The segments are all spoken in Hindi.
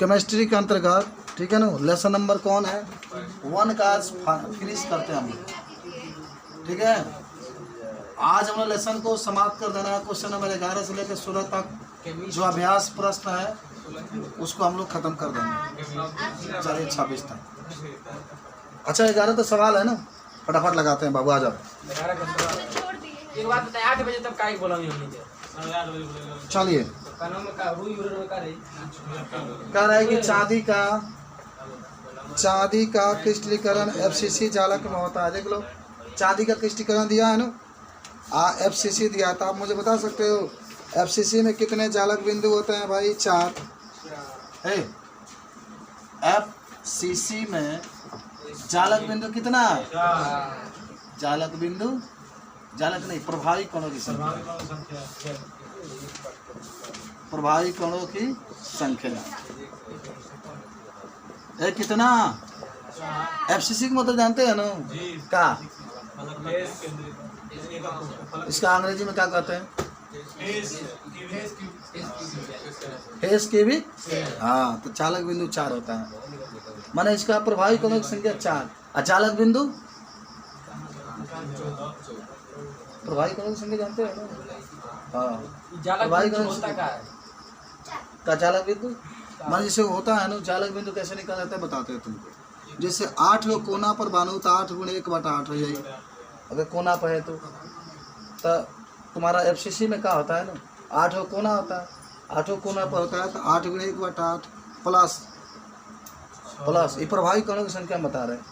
केमिस्ट्री के अंतर्गत, ठीक है ना, लेसन नंबर कौन है 1 का फिनिश करते हैं हम लोग, ठीक है। आज हम लोग लेसन को समाप्त कर देना है। क्वेश्चन नंबर 11 से लेकर 16 तक जो अभ्यास प्रश्न है उसको हम लोग खत्म कर देंगे, चलिए 26 तक। अच्छा 11 तो सवाल है ना, फटाफट लगाते हैं बाबू, आ जाओ। एक बात बताए 8 बजे तक काहे बोला नहीं हमने चलिए कानून में का रूल यूरो में का रही कह रहा है कि चांदी का क्रिस्टलीकरण एफसीसी जालक में होता है। देख लो चांदी का क्रिस्टलीकरण दिया है ना, एफसीसी दिया था। आप मुझे बता सकते हो एफसीसी में कितने जालक बिंदु होते हैं भाई? 4 है। एफसीसी में जालक बिंदु कितना? जालक बिंदु, जालक नहीं, प्रभावी कणों की संख्या, प्रभावी कणों की संख्या है कितना? एफसीसी का मतलब जानते हैं ना क्या? इसका अंग्रेजी में क्या कहते हैं? Face cubic. हाँ, तो चालक बिंदु 4 होता है, माने इसका प्रभावी कणों की संख्या 4। अचालक बिंदु, प्रभावी कणों की संख्या जानते हैं ना? हाँ, प्रभावी कणों की संख्या का चालक बिंदु मान जैसे होता है ना, चालक बिंदु कैसे निकाला जाता है बताते हैं तुमको। जैसे 8 को कोना पर बांधो तो 8 गुणे 1/8 हो जाएगी, अगर कोना पर है तो तुम्हारा एफसीसी में क्या होता है ना, 8 को कोना होता है, 8 कोना पर होता है तो 8 गुणे 1/8 प्लस ये प्रभावी कणों की संख्या बता रहे हैं।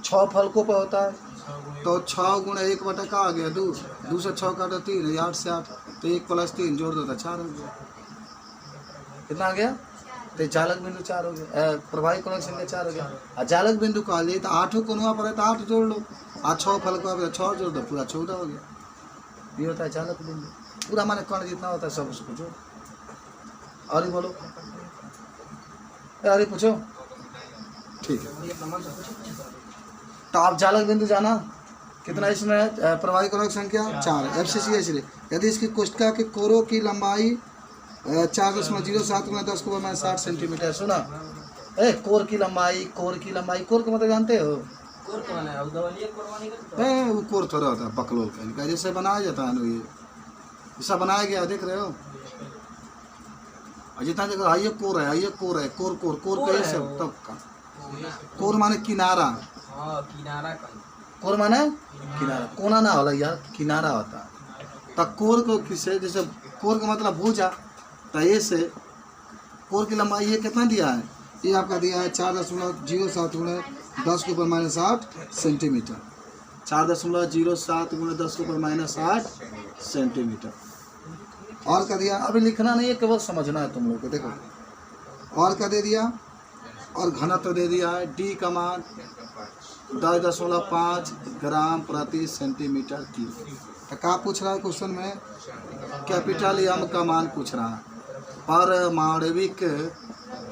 6 फलकों पर होता है तो 6 गुणे 1/8 का आ गया 2, 2 से 6 काटो 3, 8 से 8 तो 1 + 3 जोड़ दो तो 4 हो गया। कितना आ गया? तो जालक बिंदु 4 हो गया, प्रभावी कणों की संख्या 4 हो गया। और जालक बिंदु का लिए तो 8 कोनवा पर है तो 8 जोड़ लो, और 6 फलकों पर 6 जोड़ दो, पूरा 14 हो गया। ये होता है जालक बिंदु, पूरा माने कण जितना होता है सब उसको जोड़। और ही बोलो, अरे पूछो, ठीक है। तो आप जालक बिंदु जाना कितना इसमें है? प्रभावी कणों की संख्या 4 है, एफसीसी है। इसलिए यदि इसकी कोष्ठिका के कोरों की लंबाई 4.07 × 10⁻60 सेंटीमीटर। सुना कोर की लंबाई, कोर की लंबाई, कोर का मतलब जानते हो? कोर तो बना है उदवलिए कुर्बानी करता वो कोर थोड़ा होता है बकलोल का, इनका जैसे बनाया जाता है ना, ये ऐसा बनाया गया, देख रहे हो? और जितना जगह ये कोर है, ये कोर है, कोर कोर कोर का ये सब तब का कोर माने किनारा। हां किनारा का कोर माने किनारा, कोना ना होला यार, किनारा होता है। तो कोर को किसे, जैसे कोर का मतलब भुजा, तो ये से कोर की लंबाई ये कितना दिया है? ये आपका दिया है 4.07 × 10⁻8 सेंटीमीटर, 4.07 × 10⁻8 सेंटीमीटर। और क्या दिया? अभी लिखना नहीं है, केवल समझना है तुम लोग को। देखो और क्या दे दिया, और घनत्व दे दिया है डी का मान 10.5 ग्राम प्रति सेंटीमीटर क्यूब। तो क्या पूछ रहा है क्वेश्चन में? कैपिटल एम का मान पूछ रहा है, परमाणविक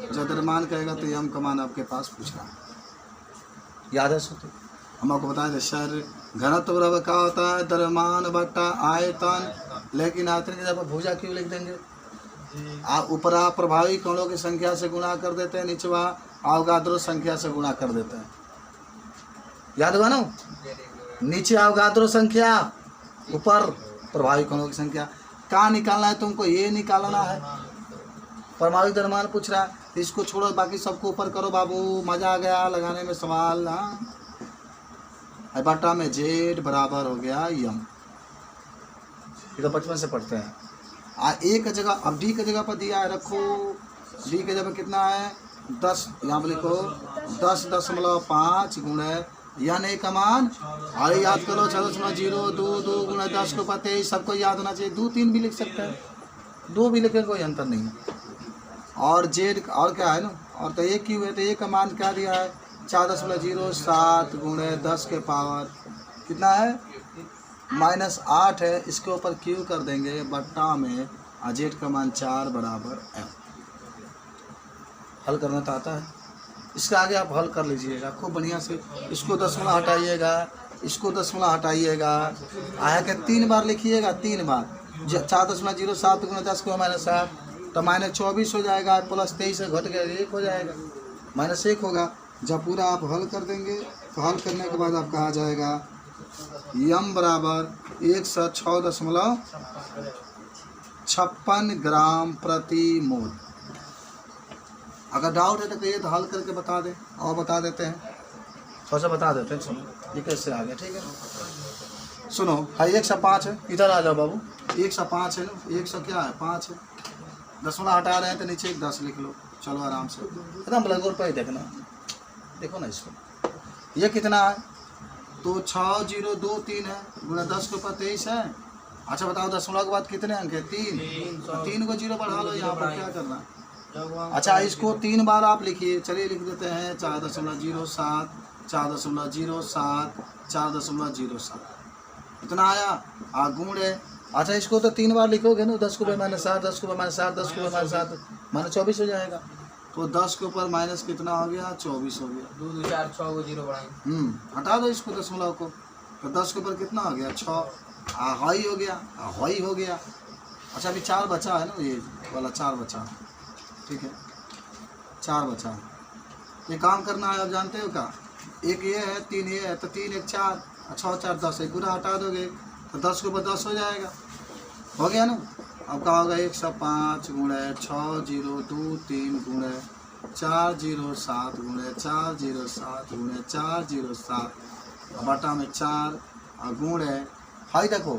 द्रव्यमान कहेगा तो एम का मान आपके पास पूछ रहा है। याद है सो? हम आपको बताएं थे सर, घनत्व बराबर क्या होता है? द्रव्यमान बटा आयतन, लेकिन आयतन की जगह भुजा क्यों लिख देंगे? ऊपर आप प्रभावी कणों की संख्या से गुणा कर देते हैं, नीचे अवगाद्रो संख्या से गुणा कर देते हैं। याद हुआ ना? नीचे अवगाद्रो संख्या, ऊपर प्रभावी कणों की संख्या। कहाँ निकालना है तुमको? ये निकालना है। परमाणु द्रव्यमान पूछ रहा है, इसको छोड़ो, बाकी सबको ऊपर करो बाबू। मजा आ गया लगाने में सवाल। हाँ, बटा में जेड बराबर हो गया यम, ये तो बचपन से पढ़ते हैं। ए का जगह, अब डी की जगह पर दिया है, रखो डी की जगह कितना है? 10, यहाँ पर लिखो 10.5 गुणे यानी एक मान, अरे याद करो 6.022 × 10 को पते ही सबको याद होना चाहिए। 2 3 भी लिख सकते हैं, 2 भी लिखे कोई अंतर नहीं है। और जेड और क्या है ना, और तो एक क्यू है, तो एक का मान क्या दिया है? 4.07 × 10 के पावर कितना है? -8 है। इसके ऊपर क्यू कर देंगे बट्टा में, जेड का मान 4 बराबर एम। हल करना तो आता है, इसका आगे आप हल कर लीजिएगा खूब बढ़िया से। इसको दशमलव हटाइएगा, इसको दशमलव हटाइएगा, आया के 3 बार लिखिएगा, 3 बार। 4.07 × 10⁻7 तो -24 हो जाएगा, +23 से घट गया 1 हो जाएगा, -1 होगा। जब पूरा आप हल कर देंगे तो हल करने के बाद आपका आ जाएगा यम बराबर 106.56 ग्राम प्रति मोल। अगर डाउट है तो कहिए तो हल करके बता दें, और बता देते हैं, थोड़ा सा बता देते हैं। सुनो ये कैसे आ गया, ठीक है। सुनो हाँ 105 है, इधर आ जाओ बाबू, 105 है ना, 100 क्या है 5 है, दशमलव हटा रहे हैं तो नीचे एक 10 लिख लो, चलो आराम से एकदम ब्लैक पर ही देखना, देखो ना इसको, ये कितना है तो 6023 है, गुणा 10 के ऊपर 23 है। अच्छा बताओ दशमलव के बाद कितने अंक है 3, 3 को 0 बढ़ा लो, यहाँ पर क्या करना है। अच्छा इसको 3 बार आप लिखिए, चलिए लिख देते हैं 4.07, 4.07, 4.07, इतना आया। गुण है, अच्छा इसको तो 3 बार लिखोगे ना, 10 को -7, 10 को -7, 10 को -7, -24 हो जाएगा। तो 10 के ऊपर माइनस कितना हो गया 24 हो गया, 2 2 4 6 को 0 बढ़ाएंगे, हटा दो इसको दशमलव को, तो 10 के ऊपर कितना हो गया 6, हाई हो गया, हाई हो गया। अच्छा अभी 4 बचा है ना, ये वाला 4 बचा, ठीक है 4 बचा। ये काम करना है, आप जानते हो क्या, एक ये है 3 ये है, तो 3 1 4, 6 4 10, एक पूरा हटा दोगे तो 10 के ऊपर 10 हो जाएगा, हो गया ना। अब क्या होगा 105 गुणे 6023 गुणे 407 गुणे 407 गुणे 407 बटा में 4 और गुणे हाई देखो,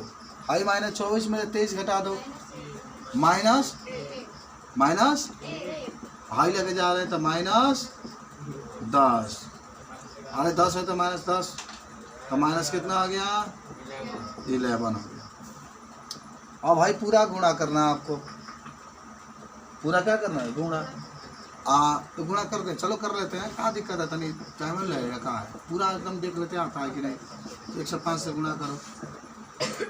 हाई -24 में 23 घटा दो, माइनस हाई लगे जा रहे हैं तो -10, अरे 10 है तो -10, तो माइनस कितना आ गया 11 हो गया। और भाई पूरा गुणा करना है आपको, पूरा क्या करना है गुणा, तो गुणा कर दे, चलो कर लेते हैं, क्या दिक्कत है, तनी टाइम लगेगा, कहाँ है पूरा एकदम देख लेते हैं आता है कि नहीं। 105 से गुणा करो,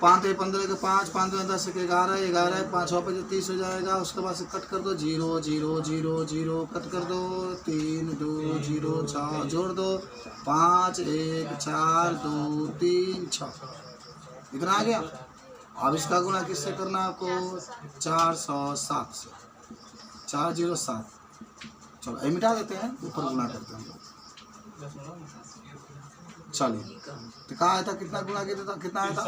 5 है 15 के 5, 5 में 10 के 11, 11 5 6 पे 30 हो जाएगा। उसके बाद से कट कर दो 0 0 0 0 कट कर दो, 3 2 0 6 जोड़ दो, 5 1 4 2 3 6, इतना आ गया। अब इसका गुणा किससे करना है आपको 407 से, 407, चलो ये मिटा देते हैं, ऊपर गुणा करते हैं। चलिए तो कहाँ आया था, कितना गुणा किया था, कितना आया था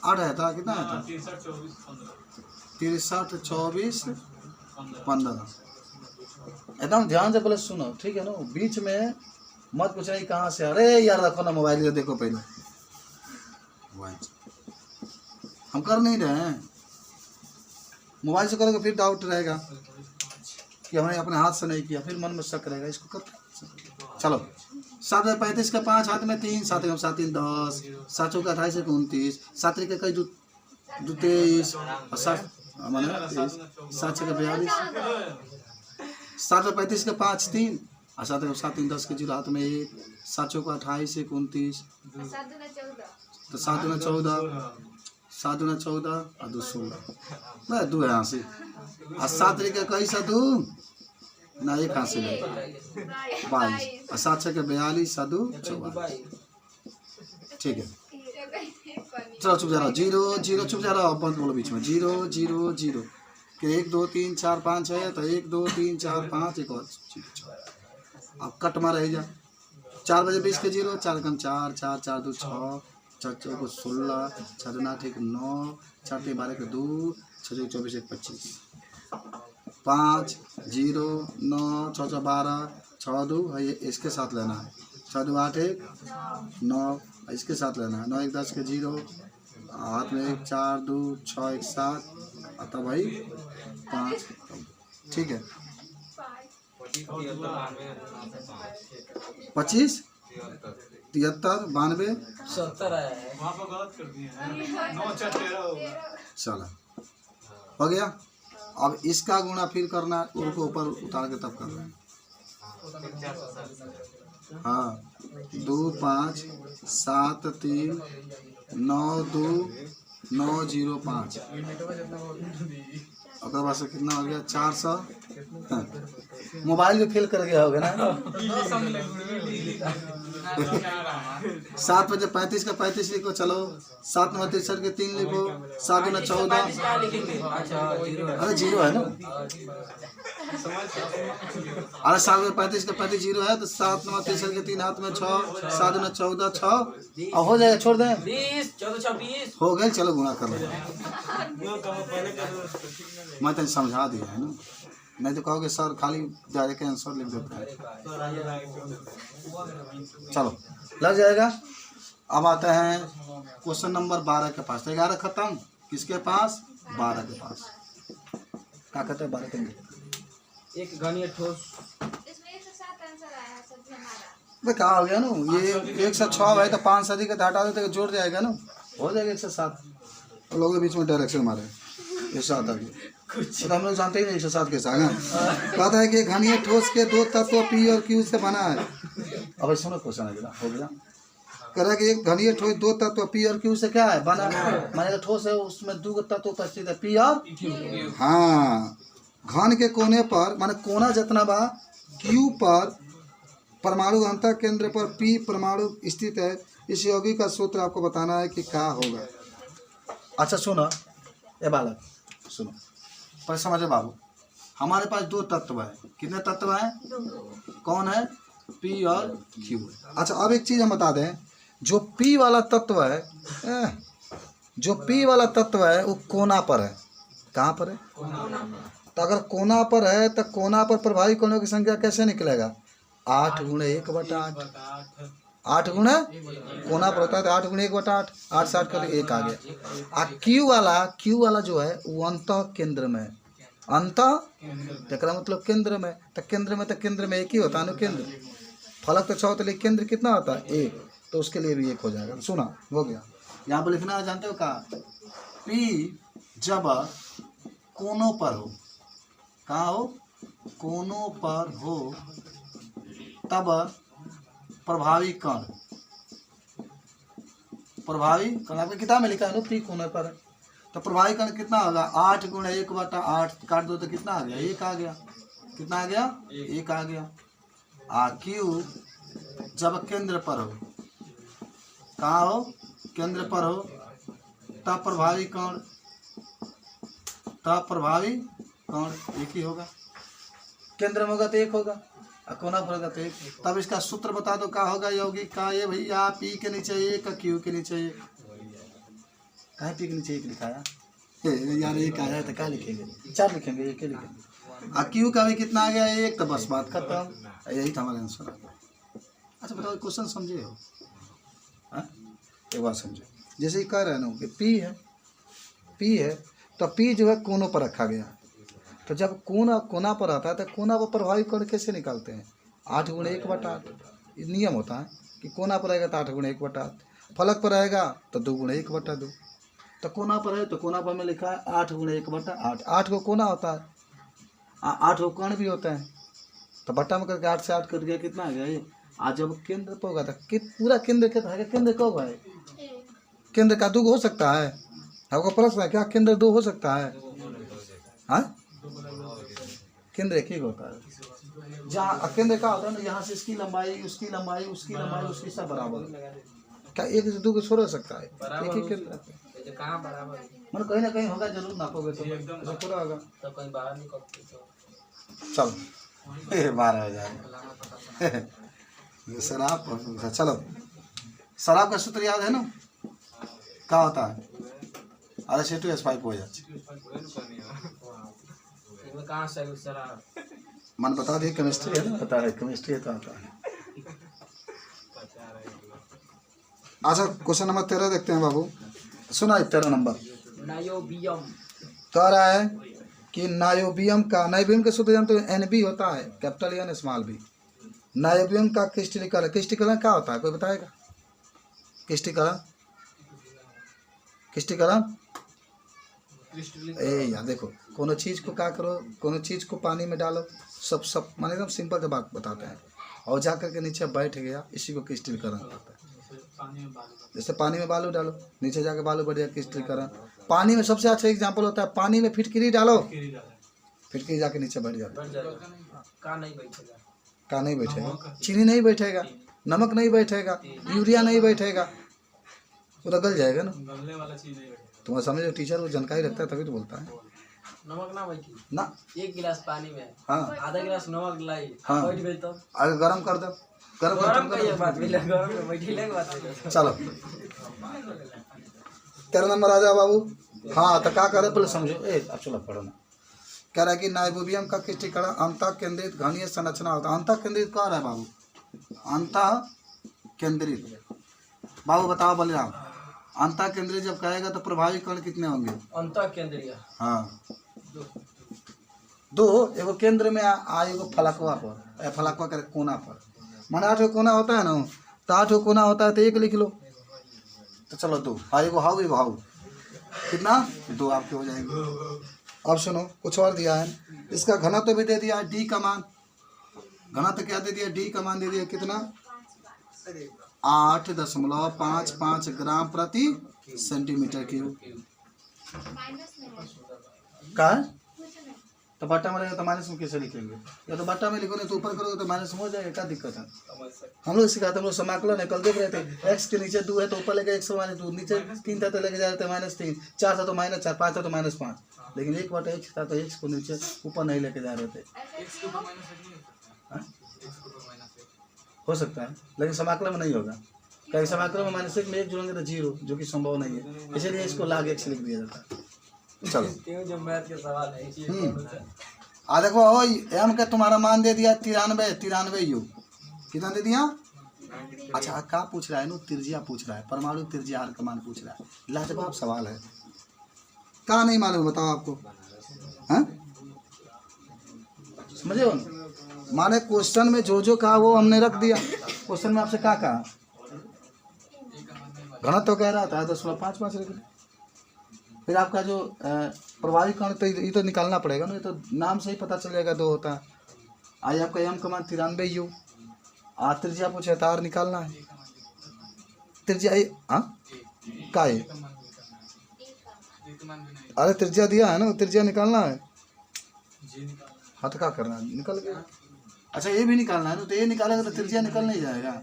8 आया था, कितना आया था 63 24 15। एकदम ध्यान से पहले सुनो, ठीक है ना, बीच में मत पूछना कहाँ से, अरे यार रखो ना मोबाइल से, देखो पहले मोबाइल हम कर नहीं रहे हैं, मोबाइल से करोगे फिर डाउट रहेगा कि हमने अपने हाथ से नहीं किया, फिर मन में शक रहेगा, इसको करते। चलो 7 में 35 का 5 हाथ में 3, 7 में 7 3 10, 7 चौका 28 से 29, 7 के कई 2 23 और 7 माने 7 छः 42, 7 में 35 का 5 3 और 7 में 7 3 10 के 0 हाथ में 1, 7 चौका 28 से 29, तो 7 में 14, 7 में 14 और 2 16, मैं 2 यहाँ से और 7 का कई सा 2 ना, एक हाथ से 22 और 7 छः 42 और 2 44, ठीक है। चलो चुप जा रहा, 0 0 चुप जा रहा, बंद बोलो बीच में 0 0 0 कि 1 2 3 4 5 है, तो 1 2 3 4 5 एक और, अब कट में रह जा 4 बजे 20 के 0, 4 कम 4 4 4 2 6 4 4 16 6 2 8 9 4 3 12 के 2 6 24 1 25 5 0 9 6 6 12 6 2 ये इसके साथ लेना है, 6 2 8 1 9 इसके साथ लेना है, 9 1 10 के 0 हाथ में 1 4 2 6 1 7 आता भाई 5, ठीक है 25 73 92 70 आया है, चलो हो गया। अब इसका गुणा फिर करना, उनको ऊपर उतार के तब करना है, हाँ 2 5 7 3 9 2 9 0 5 और बाद से कितना हो गया 400, हाँ। मोबाइल भी फेल कर गया होगा ना 7 बजे 35 का 35 लिखो, चलो 7 में 63 के 3 लिखो, 7 में 14। 35 क्या लिखेंगे? अच्छा 0 है। अरे 0 है ना, अरे 7 में 35 का 35 0 है, तो 7 में 63 के 3 हाथ में 6, 7 में 14 6, अब हो जाएगा, छोड़ दें, 20 14 26 हो गए, चलो गुणा कर लो। मैं तो समझा दिया है ना, नहीं तो कहोगे सर खाली डायरेक्ट आंसर लिख देता है। चलो लग जाएगा। अब आते हैं क्वेश्चन नंबर 12 के पास। 11 खत्म, किसके पास? 12 के पास। क्या कहते हैं 12 के? एक घनीय ठोस। इसमें 107 आंसर आया है सब्जी हमारा। भाई कहा हो गया ना, ये 106 है तो 5 से अधिक हटा देते जोड़ जाएगा ना, हो जाएगा 107। लोगों के बीच में डायरेक्शन मारे 107 आ गया, तो हम लोग जानते ही नहीं 107 कैसा है। कहता है कि घनीय ठोस के 2 तत्व पी और क्यू से बना है। अब सुनो क्वेश्चन है जरा, हो गया। कह रहा है कि एक घनीय ठोस 2 तत्व पी और क्यू से क्या है बना, माने ठोस है उसमें 2 तत्व उपस्थित है, पी और क्यू। हाँ, घन के कोने पर माने कोना जितना बा क्यू पर परमाणु अंतः केंद्र पर पी परमाणु स्थित है। इस यौगिक का सूत्र आपको बताना है कि क्या होगा। अच्छा सुनो ये बालक, सुनो पर समझो बाबू, हमारे पास 2 तत्व है। कितने तत्व हैं? कौन है? पी और क्यू। अच्छा अब एक चीज़ हम बता दें, जो पी वाला तत्व है, जो पी वाला तत्व है वो कोना पर है। कहाँ पर है? तो अगर कोना पर है तो कोना पर प्रभावी कोणों की संख्या कैसे निकलेगा? 8 × 1/8। 8 गुणे कोना पर होता है तो 8 × 1/8, 8 60 कर 1 आ गया। क्यू वाला जो है वो अंतः केंद्र में, अंतः तेरा मतलब केंद्र में, तो केंद्र में एक ही होता है ना केंद्र। फलक तो 6 होता है लेकिन केंद्र कितना होता है? 1, तो उसके लिए भी 1 हो जाएगा। सुना हो गया। यहाँ पर लिखना है, जानते हो क्या? पी जब कोनों पर हो, कहाँ हो? कोनों पर हो, तब प्रभावी कण आपकी किताब में लिखा है ना, पी कोने पर है तो प्रभावी कण कितना होगा? 8 × 1/8 काट दो तो कितना आ गया? 1 आ गया। कितना आ गया? 1 आ गया। क्यू जब केंद्र पर हो, कहाँ हो? केंद्र पर हो, तब प्रभावी कण एक ही होगा। केंद्र में होगा तो 1 होगा, कोना पर होगा तो 1। तब इसका सूत्र बता दो क्या होगा यौगिक का? ये भैया पी के नीचे 1, क्यू के नीचे 1। कहाँ पी के नीचे 1 लिखाया यार? 1 आया तो क्या लिखेंगे? 4 लिखेंगे, 1 लिखेंगे। क्यू का भी कितना आ गया? 1, तो बस बात खत्म। यही था हमारा आंसर। अच्छा बताओ क्वेश्चन समझे हो? एक बात समझो, जैसे कह रहे हैं ना कि पी है तो पी जो है कोनों पर रखा गया, तो जब कोना पर आता है तो कोना पर प्रभावी कण कैसे निकालते हैं? 8 × 1/8 नियम होता है कि कोना पर रहेगा तो 8 × 1/8, फलक पर रहेगा तो 2 × 1/2। तो कोना पर है तो कोना पर में लिखा है 8 × 1/8। 8 को कोना होता है, 8 को कण भी होता है, तो बट्टा में करके 8 से 8 कर गया, कितना आ गया ये? आज जब केंद्र पर होगा तो पूरा केंद्र कितना है? केंद्र कब है? केंद्र का 2 हो सकता है? आपको प्रश्न है क्या? केंद्र 2 हो सकता है? हाँ, केंद्र एक ही होता है। जहाँ केंद्र का होता है ना, यहाँ से इसकी लंबाई उसकी लंबाई उसकी लंबाई उसकी सब बराबर। क्या 1 से 2 को छोड़ सकता है? एक ही केंद्र है। कहाँ बराबर? मतलब कहीं ना कहीं होगा, जरूर नापोगे तो पूरा होगा। तो कहीं बाहर निकलते तो चलो 12 हो जाएगा। शराब, चलो शराब का सूत्र याद है ना? क्या होता है? H2S5 हो जाए। कहाँ से शराब? मन बता दिए, केमिस्ट्री है ना, पता है केमिस्ट्री है तो आता है। अच्छा क्वेश्चन नंबर 13 देखते हैं बाबू, सुना 13 नंबर। नायोबियम कह रहा है कि नायोबियम का सूत्र जानते हो? NB होता है, capital N small b। Niobium का क्रिस्टलीकरण क्या होता है? कोई बताएगा? क्रिस्टलीकरण यार देखो, कोनो चीज़ को क्या करो, कोनो चीज़ को पानी में डालो, सब माने एकदम सिंपल से बात बताते हैं, और जा करके नीचे बैठ गया, इसी को क्रिस्टलीकरण कहते हैं। जैसे पानी में बालू डालो, नीचे जाके बालू बढ़ गया, क्रिस्टलीकरण। पानी में सबसे अच्छा एग्जाम्पल होता है, पानी में फिटकरी डालो, फिटकरी जाके नीचे बैठ जाता है। का नहीं बैठेगा, का नहीं बैठेगा, चीनी नहीं बैठेगा, नमक नहीं बैठेगा, यूरिया नहीं बैठेगा, वो तो गल जाएगा ना। गलने वाला चीज नहीं बैठे। तुम्हारा समझो टीचर वो जानकारी रखता है तभी तो बोलता है नमक ना बैठी ना। 1 गिलास पानी में हाँ आधा गिलास नमक लाई हाँ। बैठ गई तो अगर गर्म कर दो, गर्म गरम कर का ये बात मिला गरम में बैठी लग बात है। चलो तेरा नंबर आ जाओ बाबू। हाँ तो क्या करे पहले समझो। अब चलो पढ़ो ना। कह रहा है कि नाइबोबियम का किष्टिकण अंतः केंद्रित घनीय संरचना होता है। अंतः केंद्रित कह रहा है बाबू, अंतः केंद्रित। बाबू बताओ बलिराम, अंतः केंद्रित जब कहेगा तो प्रभावी कण कितने होंगे? अंतः केंद्रीय हाँ दो, एगो केंद्र में एगो फलकवा पर, फलकवा के कोना पर। माने 8 कोना होता है ना, तो 8 कोना होता है तो 1 लिख लो। तो चलो 2, हाँ एगो हाउ एगो हाउ, कितना 2 आपके हो जाएंगे। अब सुनो कुछ और दिया है, इसका घनत्व भी दे दिया है डी का मान। घनत्व क्या दे दिया? डी का मान दे दिया कितना? 8.55 ग्राम प्रति सेंटीमीटर क्यूब। माइनस में है का है? कुछ नहीं। तो बट्टा में रहेगा तो माइनस में कैसे लिखेंगे? या तो बट्टा में लिखोगे तो ऊपर करोगे तो माइनस में हो जाएगा, क्या दिक्कत है? हम लोग सिखाते, हम लोग समाकलन है, कल देख रहे थे। एक्स के नीचे 2 है तो ऊपर लेके x -2, नीचे 3 था तो लेके जा रहे थे -3, 4 था तो -4, 5 था तो -5। लेकिन 1/x था तो x को नीचे ऊपर नहीं लेके जा रहे थे। ऐसे क्यों? हाँ? हो सकता है लेकिन समाकलन में नहीं होगा, क्योंकि समाकलन में -1 में 1 जोड़ेंगे तो 0, जो कि संभव नहीं है, इसलिए इसको log x लिख दिया जाता है। चलो क्यों जो मैथ के सवाल है इसी आ देखो ओ एम का तुम्हारा मान दे दिया 93 यू। कितना दे दिया? अच्छा क्या पूछ रहा है? नो त्रिज्या पूछ रहा है, परमाणु त्रिज्या आर का मान पूछ रहा है। लाजवाब सवाल है, क्या नहीं मालूम बताओ आपको? हैं समझे हो ना? माने क्वेश्चन में जो कहा वो हमने रख दिया। क्वेश्चन में आपसे क्या कहा? घनत्व तो कह रहा था 10.55 रख। फिर आपका जो प्रभावी कण तो ये तो निकालना पड़ेगा ना, ये तो नाम से ही पता चल जाएगा 2 होता है। आज आपका एम का मान 93 यू, त्रिज्या पूछे तो आर निकालना है। त्रिज्या हाँ का है? अरे त्रिज्या दिया है ना, त्रिज्या निकालना है। हाँ तो क्या करना है? निकल गया। अच्छा ये भी निकालना है ना, तो ये निकालेगा तो त्रिज्या निकल नहीं जाएगा।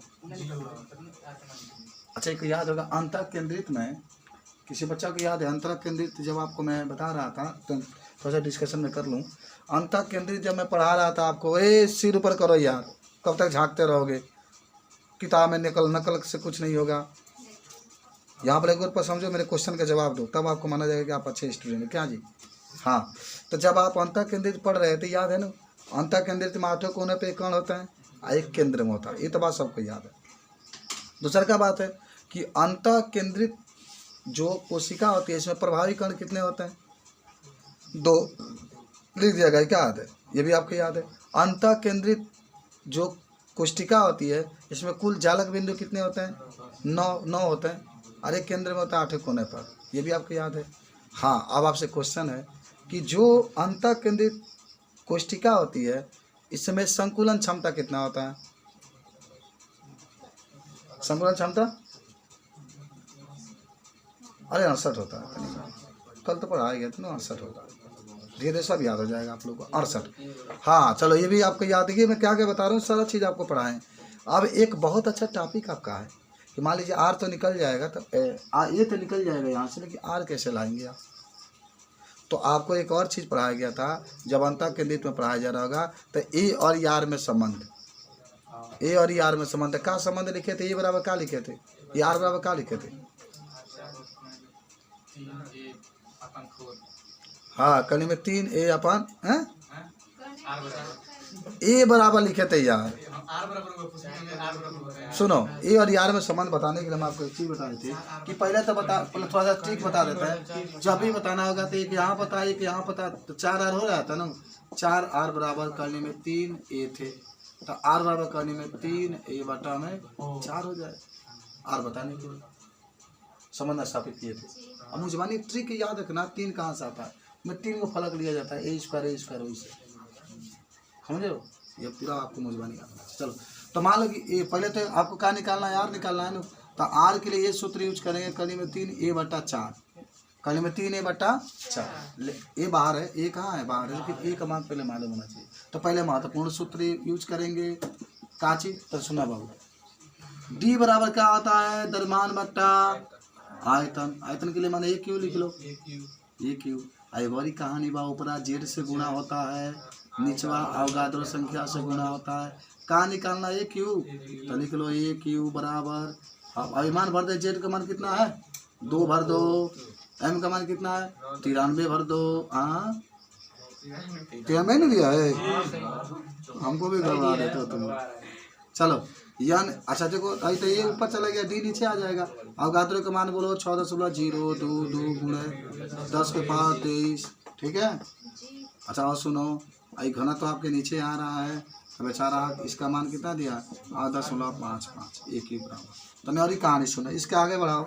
अच्छा एक याद होगा अंतः केंद्रित में, किसी बच्चा को याद है अंतः केंद्रित जब आपको मैं बता रहा था तो थोड़ा सा डिस्कशन में कर लूँ। अंतः केंद्रित जब मैं पढ़ा रहा था आपको, सिर ऊपर करो यार, कब तक झांकते रहोगे? किताब में नकल से कुछ नहीं होगा। यहाँ पर एक बार पर समझो, मेरे क्वेश्चन का जवाब दो, तब आपको माना जाएगा कि आप अच्छे स्टूडेंट हैं। क्या जी? हाँ तो जब आप अंतः केंद्रित पढ़ रहे थे, याद है ना, अंतः केंद्रित में 8 कोने पे कण होता है, एक केंद्र में होता है। ये तो बात सबको याद है। दूसरा क्या बात है कि अंतः केंद्रित जो कोशिका होती है इसमें प्रभावी कण कितने होते हैं? 2 लिख दिया गया। क्या याद है? ये भी आपको याद है। अंतः केंद्रित जो कोशिका होती है इसमें कुल जालक बिंदु कितने होते हैं? 9 होते हैं, और एक केंद्र में होता है 8 कोने पर। ये भी आपको याद है। हाँ अब आपसे क्वेश्चन है कि जो अंतः केंद्रित कोशिका होती है इसमें संकुलन क्षमता कितना होता है? संकुलन क्षमता अरे 68 होता है। कल तो पढ़ाया गया था ना, 68 होता है। धीरे धीरे सब याद हो जाएगा आप लोगों को। 68। हाँ चलो ये भी आपको याद है कि मैं क्या क्या बता रहा हूँ, सारा चीज़ आपको पढ़ाएं। अब एक बहुत अच्छा टॉपिक आपका है कि मान लीजिए आर तो निकल जाएगा, तो ये तो निकल जाएगा यहाँ से, लेकिन आर कैसे लाएंगे आप? तो आपको एक और चीज़ पढ़ाया गया था जब अंतः केंद्रित में पढ़ाया जा रहा होगा, तो ए और आर में संबंध, ए और आर में संबंध क्या संबंध लिखे थे? ए बराबर क्या लिखे थे? ये आर बराबर क्या लिखे थे? हाँ कली में 3 ए अपन हैं ए बराबर लिखे थे यार। सुनो ए और यार में संबंध बताने के लिए हम आपको एक चीज़ बता रहे थे कि पहले तो थोड़ा सा ठीक बता देता है। जब भी बताना होगा तो एक यहाँ पता एक यहाँ पता, तो 4 आर हो रहा था ना। 4 आर बराबर करने में 3 ए थे, तो आर बराबर करने में 3 ए बटा में 4 हो जाए। आर बताने के लिए संबंध स्थापित किए थे। अब मुझे मानी ट्रिक याद रखना, 3 कहाँ से आता है? में 3 को फलक लिया जाता है, ए स्क्वायर वैसे, समझे हो? ये पूरा आपको मुझबानी आता है। चलो तो मान लो कि ए पहले तो आपको क्या निकालना है? आर निकालना है ना। तो आर के लिए ये सूत्र यूज करेंगे, कली में 3 ए बटा 4, कली में 3 ए बटा 4। ए बाहर है, ए कहाँ है? बाहर है, लेकिन ए का मान पहले मालूम होना चाहिए। तो पहले महत्वपूर्ण सूत्र यूज करेंगे। का चीज? तो सुना बाबू, डी बराबर क्या होता है, द्रव्यमान बट्टा आयतन। आयतन के लिए मैंने ए क्यू लिख लो, ए क्यू। आई कहानी बा, ऊपरा जेड से गुणा होता है, निचवा अवगाद्रो संख्या से गुणा होता है। कहाँ निकालना, ए क्यू, तो लिख लो ए क्यू बराबर, अब अभिमान भर दे, जेड का मान कितना है 2 भर दो, एम का मान कितना है 93 भर दो। हाँ क्या मैंने दिया है, हमको भी गड़बड़ा देते हो तुम। चलो यान, अच्छा देखो, तो ये ऊपर चला गया, डी नीचे आ जाएगा। अवगाद्रो का मान बोलो 6.02 गुणे 10 के पावर 23, ठीक है। अच्छा और सुनो, आई घना तो आपके नीचे आ रहा है, तो बेचारा इसका मान कितना दिया 8.55, एक ही बराबर। तो मेरी कहानी सुनो, इसके आगे बढ़ाओ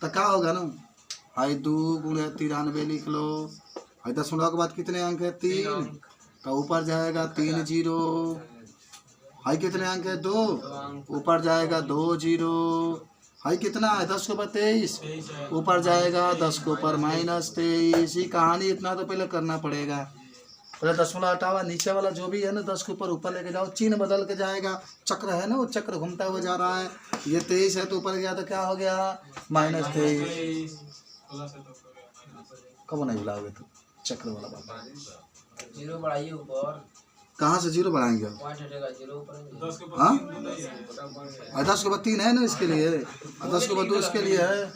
तो क्या होगा ना, आई 2 गुणे 93 लिख लो। आई 10 के बाद कितने अंक है 3, तो ऊपर जाएगा 3 0। हाई कितने अंक है 2, ऊपर जाएगा 2 0। हाई कितना है 10 के ऊपर 23, ऊपर जाएगा 10 के ऊपर -23। ये कहानी इतना तो पहले करना पड़ेगा। पहले 10 हटावा, नीचे वाला जो भी है ना 10 के ऊपर लेके जाओ, चिन्ह बदल के जाएगा। चक्र है ना, वो चक्र घूमता हुआ जा रहा है। ये 23 है तो ऊपर गया तो क्या हो गया -23। कब नहीं बुलाओगे तुम चक्र वाला बात, जीरो बढ़ाइए ऊपर, कहाँ से जीरो बढ़ाएंगे। पॉइंट हटेगा, जीरो ऊपर। हाँ 10 के बाद 3 है ना इसके लिए, 10 के बाद 2 इसके लिए है।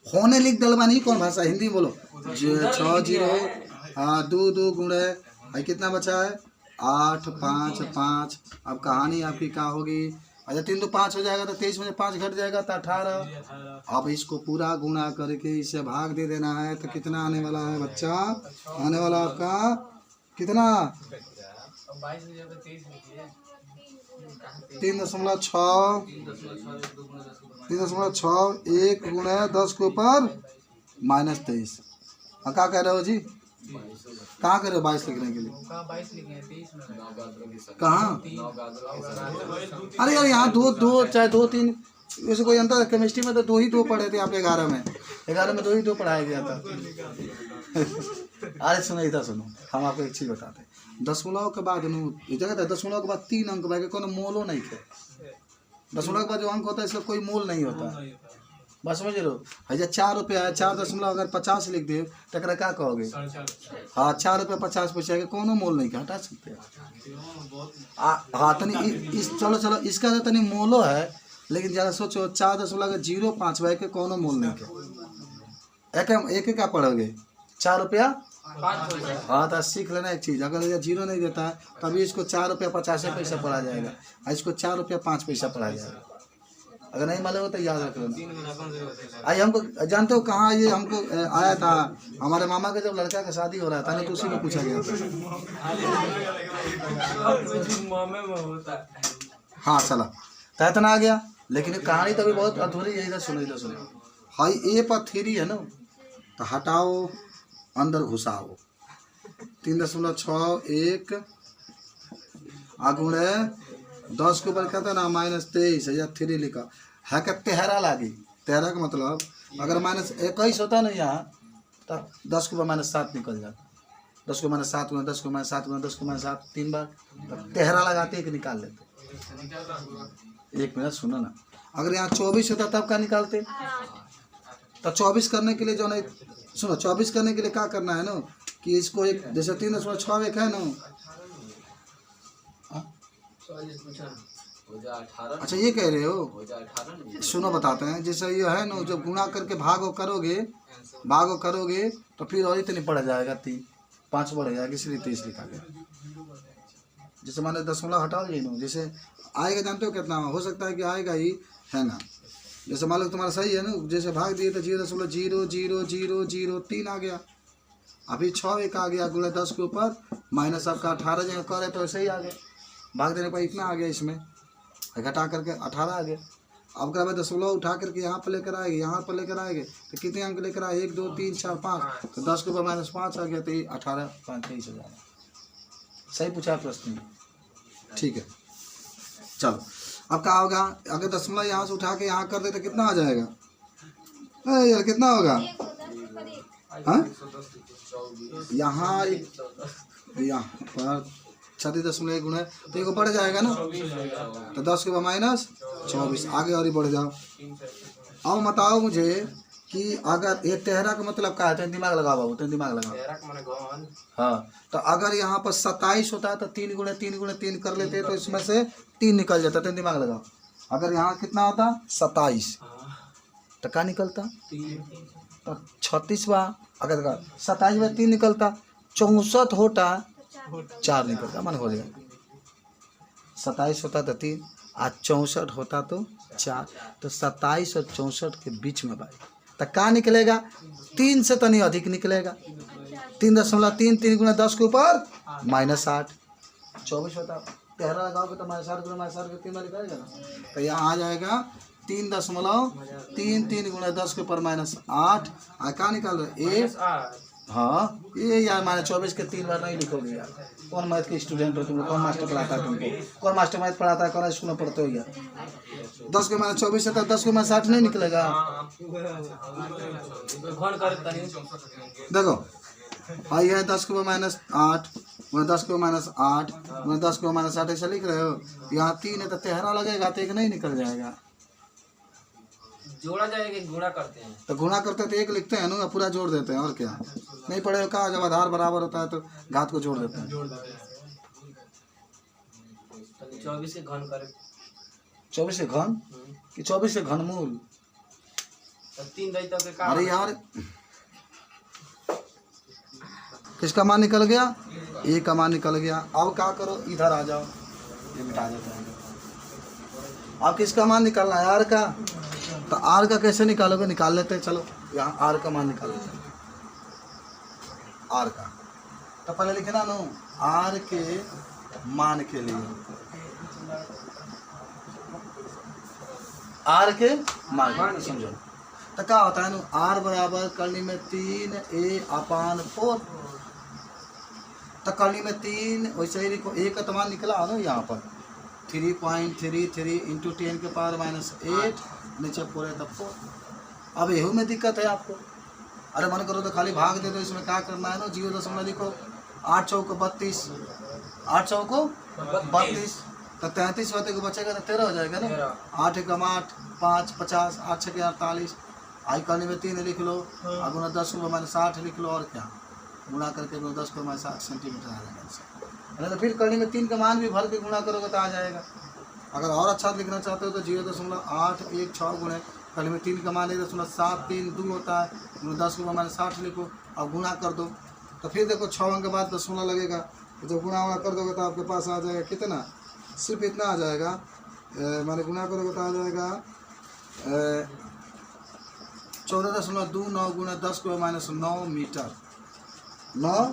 होने लिख दलवानी कौन भाषा, हिंदी बोलो। 6 0 हाँ 2 2 गुणे, भाई कितना बचा है 8 5 5। अब कहानी आपकी क्या होगी, अच्छा 3 तो 5 हो जाएगा, तो 23 में 5 घट जाएगा तो 18। अब इसको पूरा गुणा करके इसे भाग दे देना है, तो कितना आने वाला है बच्चा, आने वाला आपका कितना 3.6 1 गुणे 10 के ऊपर -23। हाँ क्या कह रहे हो जी, कहाँ कह रहे हो 22 लिखने के लिए, कहाँ। अरे यार यहाँ 2 चाहे 2 3 वैसे कोई अंतर, केमिस्ट्री में तो 2 ही 2 पढ़े थे आप 11 में, 11 में 2 ही 2 पढ़ाया गया था। अरे सुनो इधर सुनो, हम आपको एक चीज़ बताते हैं। 10 के बाद जगह था 10 के बाद 3 अंक भाई कोनो मोलो नहीं थे। 10 के बाद जो अंक होता है इसका कोई मोल नहीं होता, बस समझ लो। अच्छा 4 रुपया है, 4 अगर 50 लिख दे तो क्या कहोगे, हाँ 4 रुपया 50 पैसा के कोनो मोल नहीं, हटा सकते। हाँ तनी इस चलो इसका तो तनी मोलो है, लेकिन ज़्यादा सोचो 4.05 भाई के कोनो मोल नहीं के। एक क्या पढ़ोगे 4 रुपया। हाँ तो सीख लेना एक चीज़, अगर ये 0 नहीं देता है तभी इसको 4 रुपया 50 पैसा पढ़ा जाएगा, और इसको 4 रुपया 5 पैसा पढ़ा जाएगा। अगर नहीं मालूम हो तो याद रख लेना। आई हमको जानते हो कहाँ ये हमको आया था, हमारे मामा के जब लड़का का शादी हो रहा था ना, तो उसी में पूछा गया था। हाँ चला तो इतना आ गया, लेकिन कहानी तो अभी बहुत अधूरी है। इधर सुनो हाई ए पर 3 है ना, तो हटाओ अंदर घुसाओ 3.61 आगुण है 10 के ऊपर कहता ना -23 या 3 लिखा है क्या, तेहरा लागी। तेहरा का मतलब अगर -21 होता ना यहाँ, तब 10 के ऊपर -7 निकल जाता। 10 को -7 गुना 10 को -7 गुना 10 को -7 3 बार, तब तेहरा लगाते एक निकाल लेते। 1 मिनट सुनो ना, अगर यहाँ 24 होता तब क्या निकालते, तो 24 करने के लिए जो नहीं सुनो, 24 करने के लिए क्या करना है ना, कि इसको एक जैसे 3.6 एक है ना, अच्छा ये कह रहे हो, सुनो बताते हैं। जैसे ये है ना, जब गुणा करके भागो करोगे तो फिर और इतनी पड़ जाएगा 3 5 बढ़ जाएगा, इसलिए 30 लिखा गया। जैसे माने 10 हटाओ ये ना, जैसे आएगा जानते हो कितना हो सकता है कि आएगा ही है ना। जैसे मान लो तुम्हारा सही है ना, जैसे भाग दिए तो 0.000003 आ गया। अभी 6 एक आ गया गुणा 10 के ऊपर माइनस आपका 18 जगह करे तो ऐसे ही आ गया, भाग देने पर इतना आ गया, इसमें घटा करके 18 आ गया। अब क्या भाई 10 उठा करके यहाँ पर लेकर आएंगे, तो कितने अंक लेकर आए 1 2 3 4 5, तो 10 के ऊपर -5 आ गया, तो 18 5 23 हो जाएगा। सही पूछा प्रश्न, ठीक है। चलो अब क्या होगा, अगर 10 यहाँ से उठा के यहाँ कर दे तो कितना आ जाएगा, यार कितना होगा, हाँ यहाँ पर 36.1 गुणे तो ये बढ़ जाएगा ना, तो 10 के बाद माइनस 24, आगे और ही बढ़ जाओ। अब बताओ मुझे कि अगर ये तेहरा का मतलब क्या है, दिमाग लगाओ बाबू, तो दिमाग लगाओ। हाँ, तो अगर यहाँ पर 27 होता है तो 3 गुणे 3 गुणे 3 कर लेते तो इसमें से 3 निकल जाता, तो दिमाग लगाओ। अगर यहाँ कितना होता 27 तो क्या निकलता, तो 36 अगर 27 में 3 निकलता, 64 होता 4 निकलता, मन हो जाएगा। 27 होता तो 3 आज 64 होता तो 4, तो 27 और 64 के बीच में भाई तो क्या निकलेगा, 3 से तो नहीं अधिक निकलेगा। 3.3 3 गुना 10 के ऊपर -8 24 होता, तेहरा लगाओगे तो -8 गुना -8 के 3 में निकलेगा ना, तो यहाँ आ जाएगा 3.33 गुना 10 के ऊपर -8। क्या निकाल रहे 1, हाँ ये यार मैंने 24 के 3 बार नहीं लिखोगे यार, कौन मैथ के स्टूडेंट हो तुम लोग, कौन मास्टर पढ़ाता है तुमको, कौन मास्टर मैथ पढ़ाता है, कौन स्कूल में पढ़ते हो यार। 10 के -24 है तो 10 के -8 नहीं निकलेगा। देखो भाई है 10 के -8 10 के -8 10 के -8 ऐसा लिख रहे हो, यहाँ 3 है तो तेहरा लगेगा तो 1 नहीं निकल जाएगा, जोड़ा जाएगा, गुणा करते हैं तो गुणा करते हैं तो 1 लिखते हैं ना, पूरा जोड़ देते हैं, और क्या नहीं पढ़े का, जब आधार बराबर होता है तो घात को जोड़ देते हैं। 24 के घन करे, 24 के घन कि 24 के घनमूल, तो 3 दै तक का, अरे यार किसका मान निकल गया, ए का मान निकल गया। अब क्या करो, इधर आ जाओ, ये मिटा देते हैं। अब किसका मान निकालना है, आर का, तो आर का कैसे निकालोगे, निकाल लेते हैं, चलो यहाँ आर का मान निकाल लेते हैं। आर का तो पहले लिखना नो, आर के मान के लिए, आर के मान समझो, तो क्या होता है ना, आर बराबर करनी में 3a/4, तो करनी में 3 वैसे ही लिखो, ए का तो मान निकला है ना यहाँ पर 3.33 इंटू 10 के पावर -8 नीचे पूरे तब 4। अब यहू में दिक्कत है आपको, अरे मन करो तो खाली भाग दे दो, इसमें क्या करना है ना, 0 लिखो, 8 चौक 32, 8 चौक 32, तो 33 होते को बचेगा तो 13 हो जाएगा ना, 8 एकम 8 5 50 8 6 48, आई करने में 3 लिख लो, और गुना 10 को -8 लिख लो, और क्या गुणा करके 10 को -8 सेंटीमीटर आ जाएगा। तो फिर करने में 3 का मान भी भर के गुणा करोगे तो आ जाएगा। अगर और अच्छा लिखना चाहते हो तो 0.816 गुणे करने में 3 का मान 1.732 होता है, 10 को -8 लिखो, अब गुणा कर दो, तो फिर देखो 6 अंक के बाद 10 लगेगा, तो जब गुणा कर दोगे तो आपके पास आ जाएगा कितना, सिर्फ इतना आ जाएगा, माने गुणा करोगे तो आ जाएगा 14.29 गुणे 10 को -9 मीटर, 9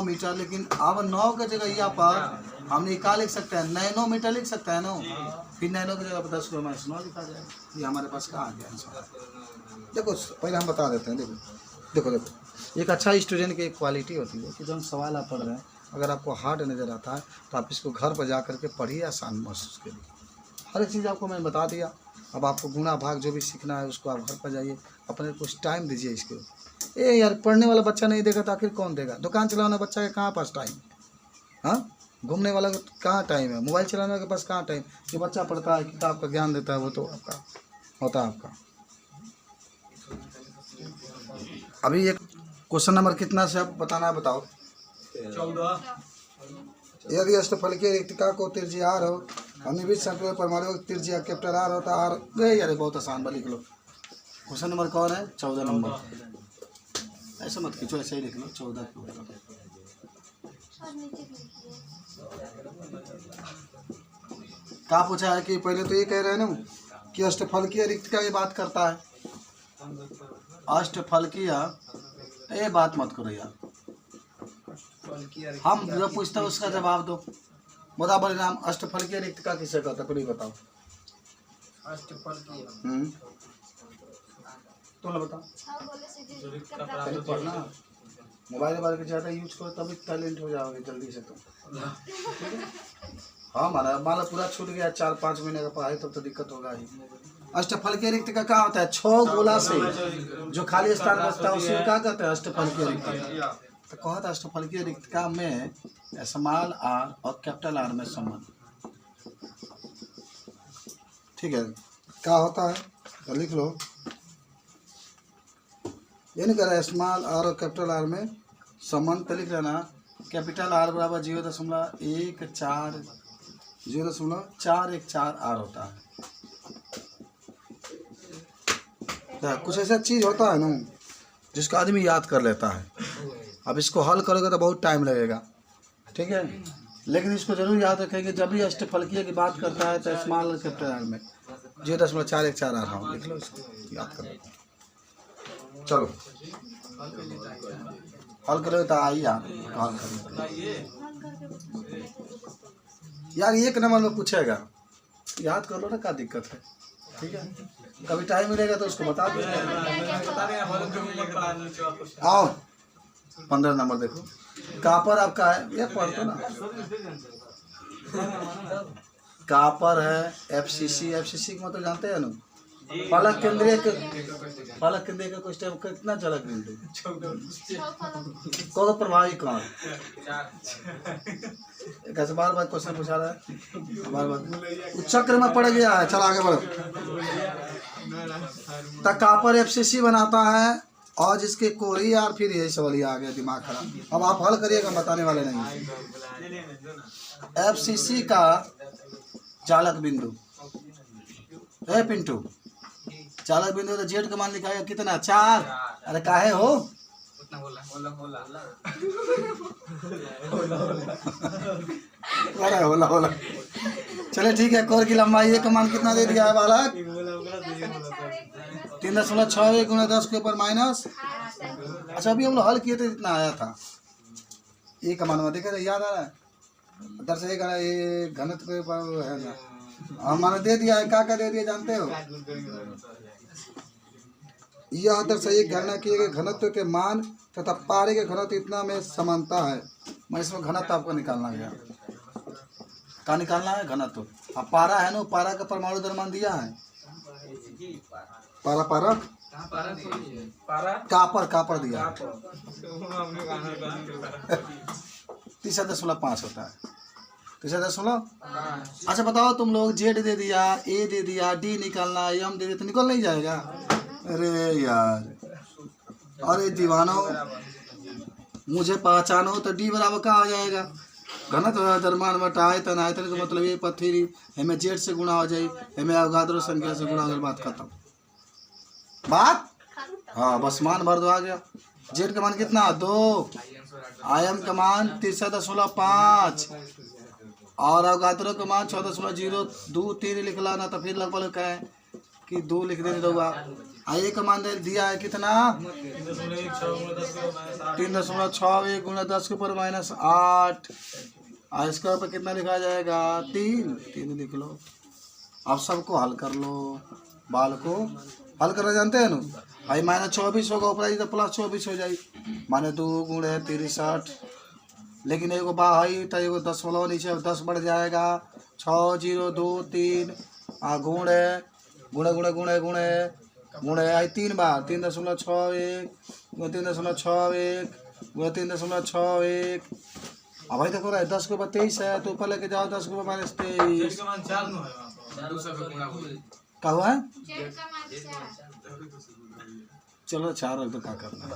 मीटर। लेकिन अब 9 की जगह यहाँ पर हमने क्या लिख सकते हैं, नैनोमीटर लिख सकते हैं ना, फिर नैनो की जगह पर 10 को -9 लिखा जाए, ये हमारे पास कहाँ आ गया आंसर। देखो पहले हम बता देते हैं, देखो एक अच्छा स्टूडेंट की एक क्वालिटी होती है कि जब सवाल आप पढ़ रहे हैं, अगर आपको हार्ड नज़र आता है तो आप इसको घर पर जा करके पढ़िए, आसान महसूस करिए। हर एक चीज़ आपको मैंने बता दिया, अब आपको गुणा भाग जो भी सीखना है उसको आप घर पर जाइए, अपने कुछ टाइम दीजिए इसके। ए यार पढ़ने वाला बच्चा नहीं देगा तो आखिर कौन देगा, दुकान चलाने बच्चा के कहाँ पास टाइम, हाँ घूमने वाला का कहाँ टाइम है, मोबाइल चलाने के पास कहाँ टाइम, जो बच्चा पढ़ता है किताब का ज्ञान देता है वो तो आपका होता है आपका। अभी एक क्वेश्चन नंबर कितना से आप बताना है, बताओ। 14। यदि अष्टफलकीय रिक्तिका को त्रिज्या आर हो, अनिवित संकल्प परमाणु त्रिज्या कैपिटल आर होता आर गए, यार बहुत आसान, लिख लो। क्वेश्चन नंबर कौन है, 14 नंबर। ऐसा मत खींचो, ऐसे ही लिख लो 14 के ऊपर। क्या पूछा है कि पहले तो ये कह रहे हैं ना कि अष्टफलकीय रिक्तिका की बात करता है, अष्टफलकीय ये बात मत करो यार, हम जो पूछते हैं उसका जवाब दो। बराबर नाम अष्टफलकीय रिक्तिका किसे कहता है, पहले बताओ। अष्टफलकीय तो ना बताओ, पहले पढ़ना, मोबाइल वाले के ज़्यादा यूज करो तभी टैलेंट हो जाओगे जल्दी से तुम। हाँ मान लो पूरा छूट गया 4-5 महीने का पढ़ाई, तब तो दिक्कत होगा ही। अष्टफलकीय रिक्तिका क्या होता है, 6 गोला से जो खाली स्थान बचता है उसे क्या कहते हैं, अष्टफलकीय रिक्तिका। तो कहत अष्टफलकीय रिक्तिका में स्मॉल आर और कैपिटल आर में संबंध। ठीक है, क्या होता है तो लिख लो। ये नहीं कह रहा है स्मॉल आर और कैपिटल आर में संबंध, तो लिख लेना कैपिटल आर बराबर 0.414 आर होता है। तो कुछ ऐसा चीज़ होता है ना जिसका आदमी याद कर लेता है। अब इसको हल करोगे तो बहुत टाइम लगेगा, ठीक है, लेकिन इसको जरूर याद रखेंगे जब भी अष्टफलकीय की बात करता है तो स्मॉल और कैपिटल आर में 0.414 आ रहा हूँ, लिख लो इसको, याद कर लो। चलो हल करोगे तो आई यार, हल करो यार, एक नंबर में पूछेगा, याद कर लो ना, क्या दिक्कत है। ठीक है, कभी टाइम मिलेगा तो उसको बता दो। आओ 15 नंबर देखो, कापर आपका है, ये पढ़ दो ना। कापर है, एफसीसी का मतलब जानते हैं ना, फलक केंद्रीय का कुछ टाइम कितना चलक बिंदु को प्रभावी कौन, कैसे बार बार क्वेश्चन पूछा रहा है, बार बार चक्र में पड़ गया है। चल आगे बढ़ो। तक कापर एफसीसी बनाता है और जिसके कोरी यार, फिर यही सवाल आ गया, दिमाग खराब। अब आप हल करिएगा, बताने वाले नहीं। एफसीसी का चालक बिंदु है पिंटू, चालक बिंदु तो जेड का मान लिखा है कितना, 4। अरे काहे हो अरे होला। चले ठीक है, कोर की लंबाई का मान कितना दे दिया है बालक, 3.61 गुना 10 के ऊपर माइनस। अच्छा अभी हम लोग हल किए थे, इतना आया था। ये का मान देखा याद आ रहा है, दरअसल ये घनत्व के ऊपर है ना, हमारे दे दिया है, क्या दे दिया जानते हो। यह दरअसल एक गणना किए गए घनत्व के मान तथा पारे के घनत्व इतना में समानता है। मैं इसमें घनत्व आपको निकालना गया, क्या निकालना है, घनत्व। अब पारा है ना, पारा का परमाणु द्रव्यमान दिया है, पारा कापर दिया 3.5 होता है, 3.5। अच्छा बताओ तुम लोग, जेड दे दिया, ए दे दिया, डी निकालना, एम दे दिया तो निकल नहीं जाएगा। अरे यार, अरे दीवानो मुझे पहचानो, तो डी बराबर कहाँ आ जाएगा, घनत्व द्रव्यमान बटा आयतन, आयतन का मतलब ये पथरी हमें जेड से गुणा हो जाए, हमें अवगाद्रो संख्या से गुणा हो, बात खत्म। बात हाँ, बस मान भर दो, आ गया। जेड का मान कितना, 2, आयम का मान 3.5 और अवगाद्रो का मान 14.023 लिख लाना, तो फिर लगभग कहें कि 2 लिख देने दूंगा। आइए का मान दिया है कितना, 3.61 गुना 10 के ऊपर माइनस 8, और इसका ऊपर कितना लिखा जाएगा, 3 लिख लो। अब सबको हल कर लो, बाल को हल करना जानते हैं ना भाई। -24 होगा ऊपर तो +24 हो जाए, माने 2 गुणे 63, लेकिन एगो बाई तो एगो 10 नीचे 10 बढ़ जाएगा, 6 0 2 3 गुणे गुणे गुणे गुणे गुणे गुणे आई 3 बार, 3.61 3.61 3.61। अब भाई देखो रहा 10 के ऊपर 23 है, तो ऊपर लेके जाओ 10 के ऊपर -23, क्या हुआ है, चलो 4 रख दो, क्या करना है।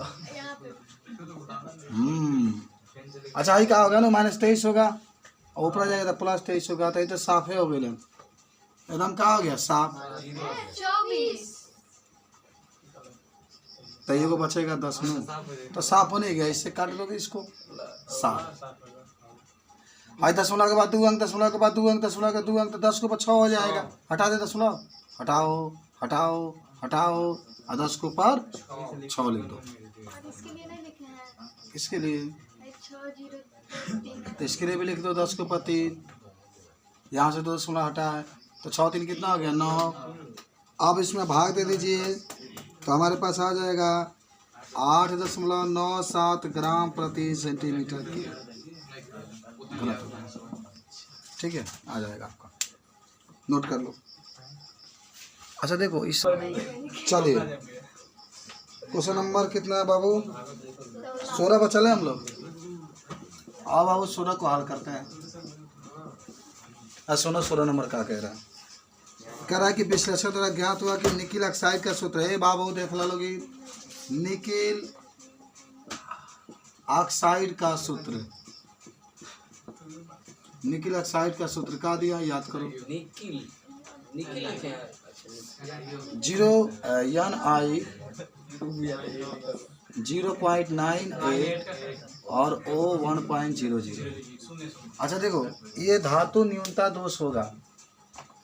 अच्छा ही क्या होगा ना, -23 होगा और ऊपर जाएगा तो +23 होगा, तो ये तो साफ है हो गए, एकदम क्या हो गया, साफ। 24 तो ये को बचेगा 10 में, तो साफ होने गया, इससे काट लोगे इसको, साफ। आज 10 के बाद 2 अंक, 10 के बाद 2 अंक, 10 के 2 अंक, तो 10 के ऊपर 6 हो जाएगा, हटा दे 10, हटाओ हटाओ हटाओ, और 10 के ऊपर 6 लिख दो। इसके लिए नहीं लिखे हैं, किसके लिए, 603 तो इसके लिए भी लिख दो 10 के ऊपर 3, यहाँ से 2 16 हटा है, तो 6 3 कितना हो गया, 9। अब इसमें भाग दे दीजिए, तो हमारे पास आ जाएगा 8.97 ग्राम प्रति सेंटीमीटर की घनत्व। ठीक है, आ जाएगा आपका, नोट कर लो। अच्छा देखो इस, चलिए क्वेश्चन नंबर कितना है बाबू? 16 पर चले हम लोग। आओ बाबू 16 को हल करते हैं। सुनो 16 नंबर क्या कह रहा है? कह रहा है कि विश्लेषण द्वारा ज्ञात हुआ कि निकिल ऑक्साइड का सूत्र है। बाबू देख लोगी, निकिल ऑक्साइड का सूत्र, निकिल ऑक्साइड का सूत्र का दिया याद करो। निकिल निकिल लिखे हैं। 0.98 और O 1.00। अच्छा देखो, ये धातु न्यूनता दोष होगा।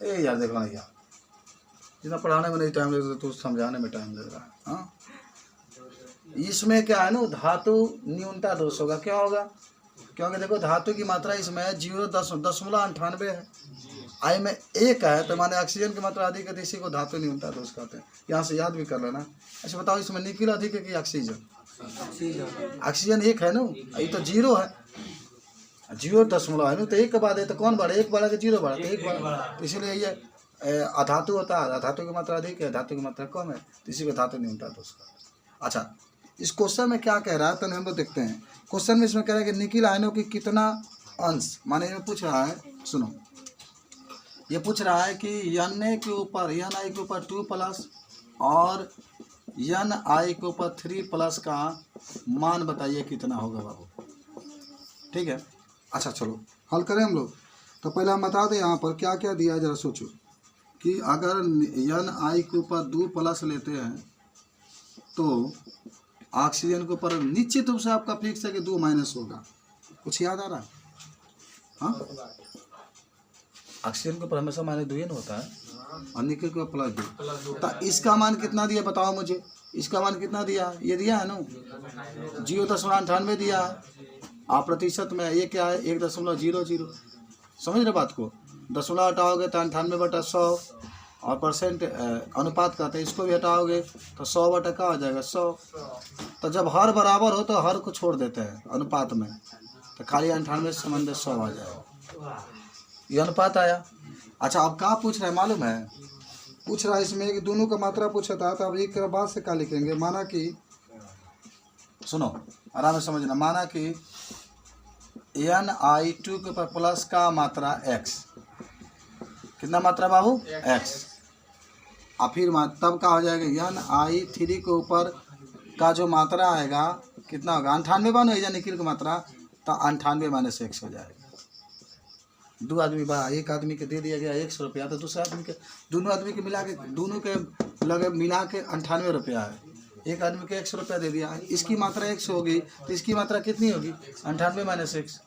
ए यार देखो ना यार, जितना पढ़ाने में नहीं टाइम लगता तो समझाने में टाइम लग रहा है। हाँ, इसमें क्या है ना, धातु न्यूनता दोष होगा। क्या होगा? क्योंकि देखो धातु की मात्रा इसमें 0.98 है, आई में 1 है, तो माने ऑक्सीजन की मात्रा अधिक है, तो इसी को धातु न्यूनता दोष कहते हैं। यहाँ से याद भी कर लेना। अच्छा बताओ, इसमें निकिल अधिक है कि ऑक्सीजन? ऑक्सीजन 1 है ना, ये तो 0 है, 0.0 है ना, तो 1 के बाद है तो कौन बढ़े? 1 बढ़ा कि 0 बढ़ा? तो 1 बढ़ा, तो इसीलिए ये अधातु होता है। धातु की मात्रा अधिक है, धातु की मात्रा कम है, तो इसी को धातु न्यूनता दोष कहते हैं। अच्छा, इस क्वेश्चन में क्या कह रहा है तो हम लोग देखते हैं। क्वेश्चन में इसमें कह रहा है कि निकिल आयनों की कितना अंश, माने ये पूछ रहा है, सुनो, ये पूछ रहा है कि Ni के ऊपर 2+ और Ni के ऊपर 3+ का मान बताइए कितना होगा बाबू। ठीक है, अच्छा चलो हल करें हम लोग। तो पहले हम बता दें यहाँ पर क्या क्या दिया है, जरा सोचो कि अगर Ni के ऊपर 2+ लेते हैं तो ऑक्सीजन के ऊपर निश्चित रूप से आपका फिक्स है कि 2- होगा। कुछ याद आ रहा है? हाँ, ऑक्सीजन के ऊपर हमेशा -2 ही होता है, और निकिल के ऊपर +2। तो इसका मान कितना दिया बताओ मुझे? इसका मान कितना दिया? ये दिया है ना, 0.98 दिया है। आप प्रतिशत में ये क्या है? 1.00। समझ रहे बात को? दशमलव हटाओगे तो 98/100, और परसेंट अनुपात कहते हैं, इसको भी हटाओगे तो 100 का हो जाएगा 100। तो जब हर बराबर हो तो हर को छोड़ देते हैं अनुपात में, तो खाली 98 से संबंध 100 आ जाएगा। ये अनुपात आया। अच्छा, अब क्या पूछ रहा है मालूम है? पूछ रहा है इसमें कि दोनों का मात्रा पूछा था, तो अब एक बाद से क्या लिखेंगे? माना कि, सुनो आराम से समझना, माना कि Ni2 के ऊपर प्लस का मात्रा x, कितना मात्रा बाबू? x। और फिर तब क्या हो जाएगा? Ni3 के ऊपर का जो मात्रा आएगा कितना होगा? 98 बनो या निकिल की मात्रा, तो 98 - x हो जाएगा। दो आदमी एक आदमी के दे दिया गया 100 रुपया, तो दूसरे आदमी के, दोनों आदमी के मिला के, दोनों के लगे मिला के 98 रुपया है। एक आदमी के 100 रुपया दे दिया है, इसकी मात्रा 100 होगी, तो इसकी मात्रा कितनी होगी? 98 - x।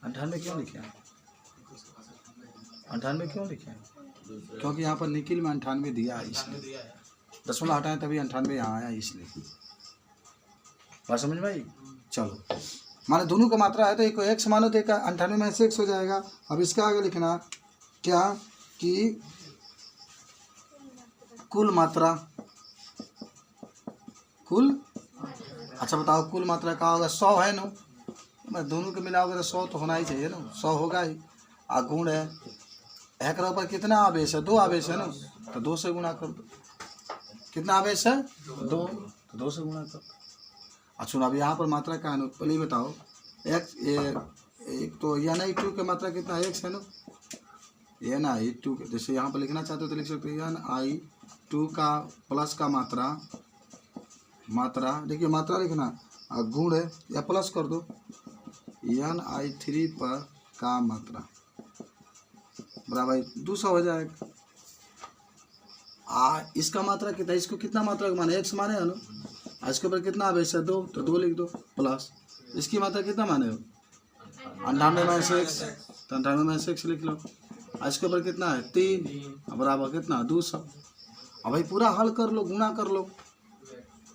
98 क्यों लिखे हैं? 98 क्यों लिखे हैं? क्योंकि यहाँ पर निकिल में 98 दिया है, इसलिए दशमलव हटाएं तभी 98 यहाँ आया, इसलिए। बात समझ में आई? चलो, माने दोनों का मात्रा है तो एक को x मानो तो एक 98 - x हो जाएगा। अब इसका आगे लिखना क्या कि कुल मात्रा, कुल, अच्छा बताओ कुल मात्रा का होगा? 100 है ना, मैं दोनों के मिलाओगे तो 100 तो होना ही चाहिए ना, 100 होगा ही। आ गुण है, एक के ऊपर कितना आवेश है? 2 आवेश है ना, तो 2 से गुणा कर दो। कितना आवेश है? 2, तो 2 से गुणा कर दो। अच्छा, अब यहाँ पर मात्रा का है ना, पहले बताओ x, एक तो Ni2 की मात्रा कितना? x है ना, Ni2 के, जैसे यहाँ पर लिखना चाहते हो तो लिख सकते हैं Ni2 का प्लस का मात्रा देखिए मात्रा लिखना, गुण है या प्लस कर दो, Ni3 पर का मात्रा बराबर 200 हो जाएगा। इसका मात्रा कितना? इसको कितना मात्रा माने? x माने है ना, इसके ऊपर कितना आवेश है? 2, तो 2 लिख दो प्लस। इसकी मात्रा कितना माने हो? 98 - x, तो 98 - x लिख लो। इसके ऊपर कितना है? 3, बराबर कितना? 200। अब भाई पूरा हल कर लो, गुना कर लो।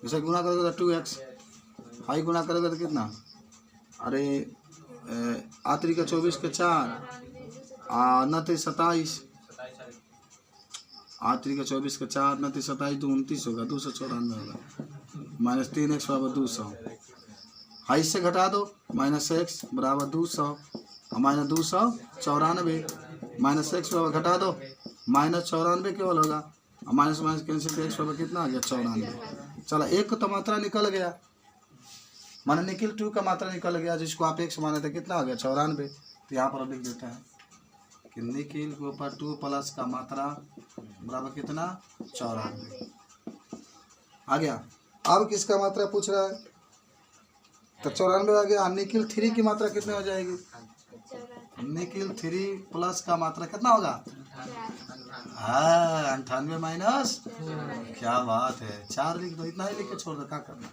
जैसे गुना करोगे तो 2x, हाई गुना करोगे तो कितना? अरे 8 का 24 के 4, 29 27, 8 का 24 के 4, 29 27, 29 होगा, 294 होगा। -3x बराबर 200। हाई से घटा दो, -x बराबर 200, और -294, -x बराबर घटा दो, -94 केवल होगा, माइनस माइनस कैंसिल तो 100 में कितना आ गया 94। चलो एक तो मात्रा निकल गया, माने निकल 2 का मात्रा निकल गया, जिसको आप x माने थे कितना आ गया 94। तो यहाँ पर अब लिख देते हैं कि निकल के ऊपर 2 प्लस का मात्रा बराबर कितना 94 आ गया। अब किसका मात्रा पूछ रहा है, तो 94 आ गया। निकल 3 की मात्रा कितनी हो जाएगी, निकल 3 प्लस का मात्रा कितना होगा, हाँ 98 माइनस, क्या बात है 4 लिख दो, इतना ही लिख के छोड़ दो, क्या करना,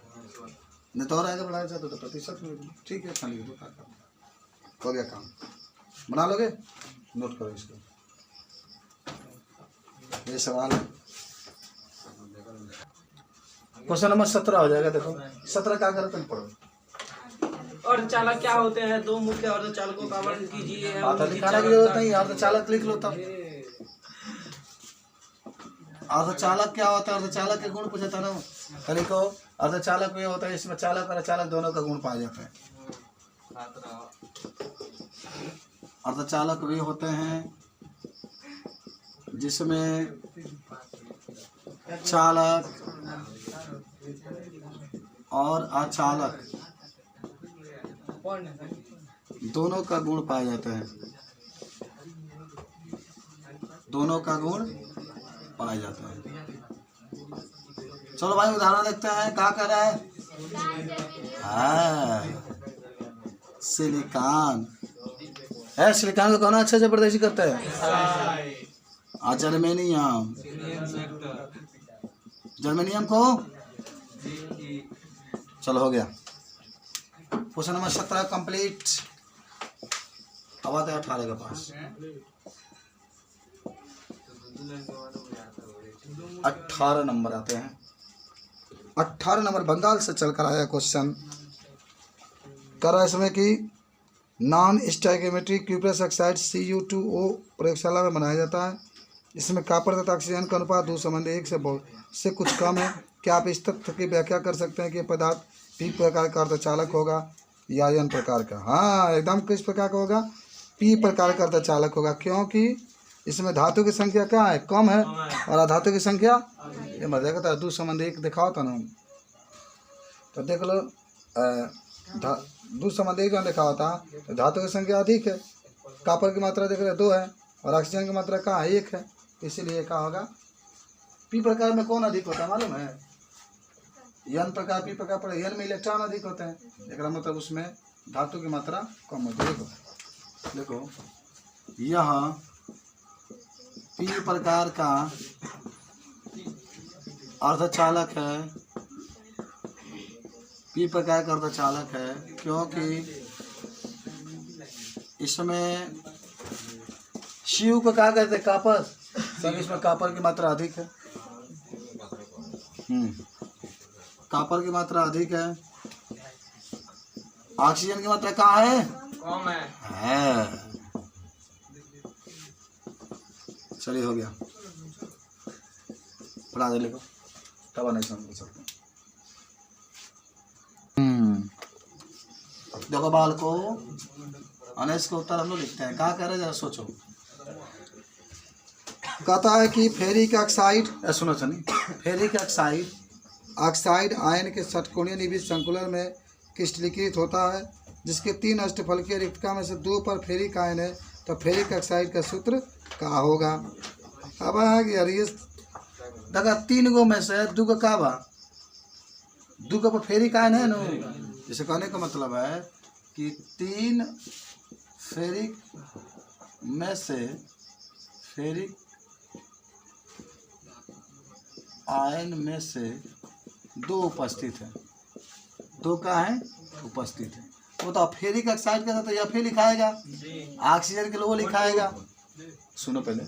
नहीं तो और आगे बढ़ाया जाता तो प्रतिशत में ठीक है, इतना लिख दो, क्या करना, हो गया काम। बना लोगे, नोट करो इसको, ये सवाल है। क्वेश्चन नंबर 17 हो जाएगा। देखो 17 क्या करते हैं, पढ़ो। अर्धचालक क्या होते हैं? दो मुख्य अर्धचालकों का वर्णन कीजिए। आता लिखाना की जरूरत नहीं, अर्धचालक लिख लो तब। अर्धचालक क्या होता है, अर्धचालक के गुण पूछा था ना, तो लिखो अर्धचालक ये होता है इसमें चालक और अचालक दोनों का गुण पाया जाता है। अर्धचालक वे होते हैं जिसमें चालक और अचालक दोनों का गुण पाया जाता है, दोनों का गुण पाया जाता है। चलो भाई उदाहरण देखते हैं, क्या कर रहा है, हाँ सिलिकॉन है, सिलिकॉन को कौन अच्छे से प्रदर्शित करता है, जर्मेनियम, जर्मेनियम को, चलो हो गया। Question number 17 complete. अब आते हैं 18 के पास। 18 नंबर आते हैं। 18 नंबर बंगाल से चलकर आया क्वेश्चन, कर रहा है इसमें कि नॉन स्टैइकोमेट्रिक क्यूप्रस ऑक्साइड Cu2O प्रयोगशाला में बनाया जाता है। इसमें कॉपर तथा ऑक्सीजन का अनुपात 2:1 से कुछ कम है। क्या आप इस तथ्य की व्याख्या कर सकते हैं कि यह पदार्थ पी प्रकार का अर्धचालक होगा या एन प्रकार का? हाँ एकदम किस प्रकार का होगा, पी प्रकार का अर्धचालक होगा, क्योंकि इसमें धातु की संख्या क्या है, कम है, और अधातु की संख्या ये मत देखा था 2:1 दिखाओ था ना, तो देख लो 2:1 जो लिखा होता तो धातु की संख्या अधिक है, कॉपर की मात्रा देख रहे 2 है और ऑक्सीजन की मात्रा कहाँ 1 है, इसीलिए क्या होगा, पी प्रकार में कौन अधिक होता है मालूम है, एन प्रकार पी प्रकार पर एन में इलेक्ट्रॉन अधिक होते हैं, एक मतलब उसमें धातु की मात्रा कम होती है। देखो यह पी प्रकार का अर्धचालक है, पी प्रकार का अर्धचालक है क्योंकि इसमें शिव को क्या कहते हैं, कॉपर, क्योंकि इसमें कॉपर की मात्रा अधिक है, कॉपर की मात्रा अधिक है, ऑक्सीजन की मात्रा कहाँ है, कम है। चलिए हो गया, पढ़ा दे लिखो तब नहीं समझ सकते। देखो बाल को अनेस के उत्तर हम लोग लिखते हैं, कहाँ कह रहे जरा सोचो। कहता है कि फेरिक ऑक्साइड, सुनो Sunny, ferric oxide oxide ion के षटकोणीय निबिड़ संकुलन में क्रिस्टलीकृत होता है, जिसके 3 अष्टफलकीय रिक्तका में से 2 पर फेरिक आयन है, तो फेरिक ऑक्साइड का सूत्र क्या होगा। अब है कि यार ये देखा 3 गो में से 2 का क्या बा, 2 का पर फेरिक आयन है ना, जैसे कहने का मतलब है कि 3 फेरिक में से फेरिक आयन में से 2 उपस्थित है, 2 का है उपस्थित है, वो तो फेरिक ऑक्साइड का तो या फिर लिखाएगा, ऑक्सीजन के लिए वो लिखाएगा। सुनो पहले,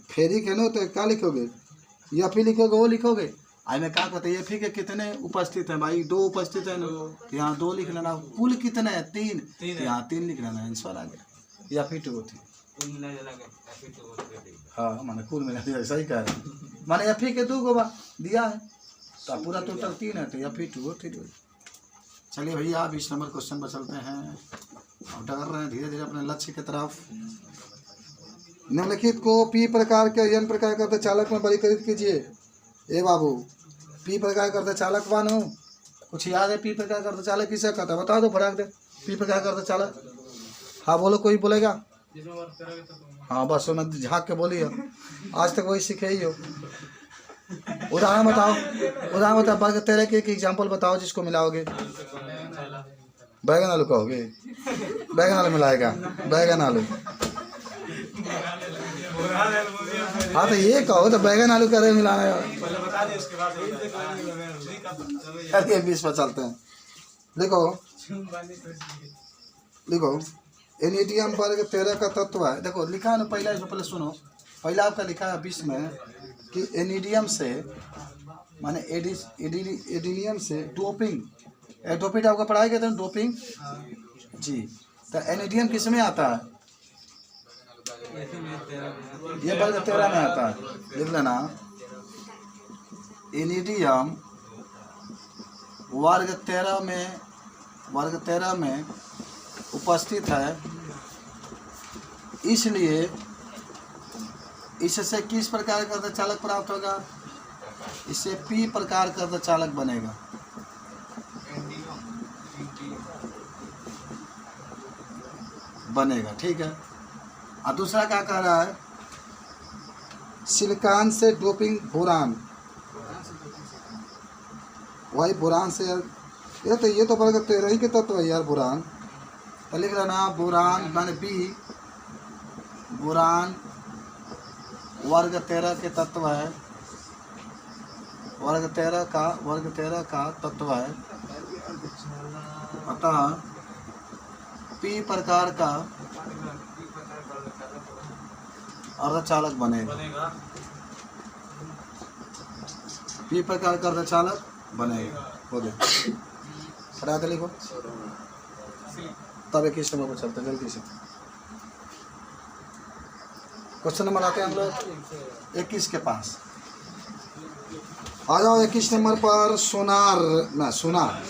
फेरिक है ना तो क्या लिखोगे, या फिर लिखोगे वो लिखोगे, आई में क्या कहते हैं एफ के कितने उपस्थित हैं भाई, 2 उपस्थित है ना, तो यहाँ 2 लिख लेना, कुल कितने हैं 3, यहाँ 3 लिख लेना, आंसर आ गया, या फिर 2 थी, हाँ माने कुल मिला दिया, सही कह रहे हैं, माने एफ के 2 को दिया है तो पूरा टोटल 3 है, तो या फिर 2 थी। चलिए भैया 20 नंबर क्वेश्चन पर चलते हैं और डर रहे हैं धीरे धीरे अपने लक्ष्य की तरफ। निम्नलिखित को पी प्रकार के एन प्रकार के अर्धचालक में वर्गीकृत कीजिए। ए बाबू, पी प्रकार का अर्धचालक बानो कुछ याद है? पी प्रकार का अर्धचालक किसे कहता है? बता दो फटाक दे। पी प्रकार का अर्धचालक, हाँ बोलो, कोई बोलेगा? हाँ बस मैं झाँक के बोली हो, आज तक वही सीखे ही हो। उदाहरण बताओ, उदाहरण बताओ, वर्ग 13 के एक एग्जाम्पल बताओ जिसको मिलाओगे। बैगन आलू कहोगे? बैगन आलू मिलाएगा, बैगन आलू। हाँ तो ये कहो तो बैगन आलू करे मिलाना है। चलिए 20 पर चलते हैं। देखो देखो, एनिडियम वर्ग 13 का तत्व है। देखो लिखा है ना, पहला इसको पहले सुनो। पहला आपका लिखा है 20 में कि एनिडियम से माने एडिनियम से डोपिंग, डोपिंग आपका पढ़ाई गया था ना, डोपिंग जी। तो एनिडियम किस में आता है? ये वर्ग 13 में आता है, लिख लेना। एनिडियम वर्ग 13 में उपस्थित है, इसलिए इससे किस प्रकार का अर्धचालक प्राप्त होगा? इससे पी प्रकार का अर्धचालक बनेगा। ठीक है। और दूसरा क्या कह रहा है? सिलिकॉन से डोपिंग बोरान, वही बोरान से यार, ये तो वर्ग 13 ही के तत्व है यार बोरान। तो लिख लेना बोरान माने बी, बोरान वर्ग 13 के तत्व है, वर्ग 13 का तत्व है। अतः पी प्रकार का अर्धचालक बनेगा। पी प्रकार का अर्धचालक बनेगा। हो गया, हटा के लिखो। तब 21 नंबर पर चलते जल्दी से। क्वेश्चन नंबर आते हैं हम लोग 21 के पास। आ जाओ 21 नंबर पर। सोनार ना सोनार,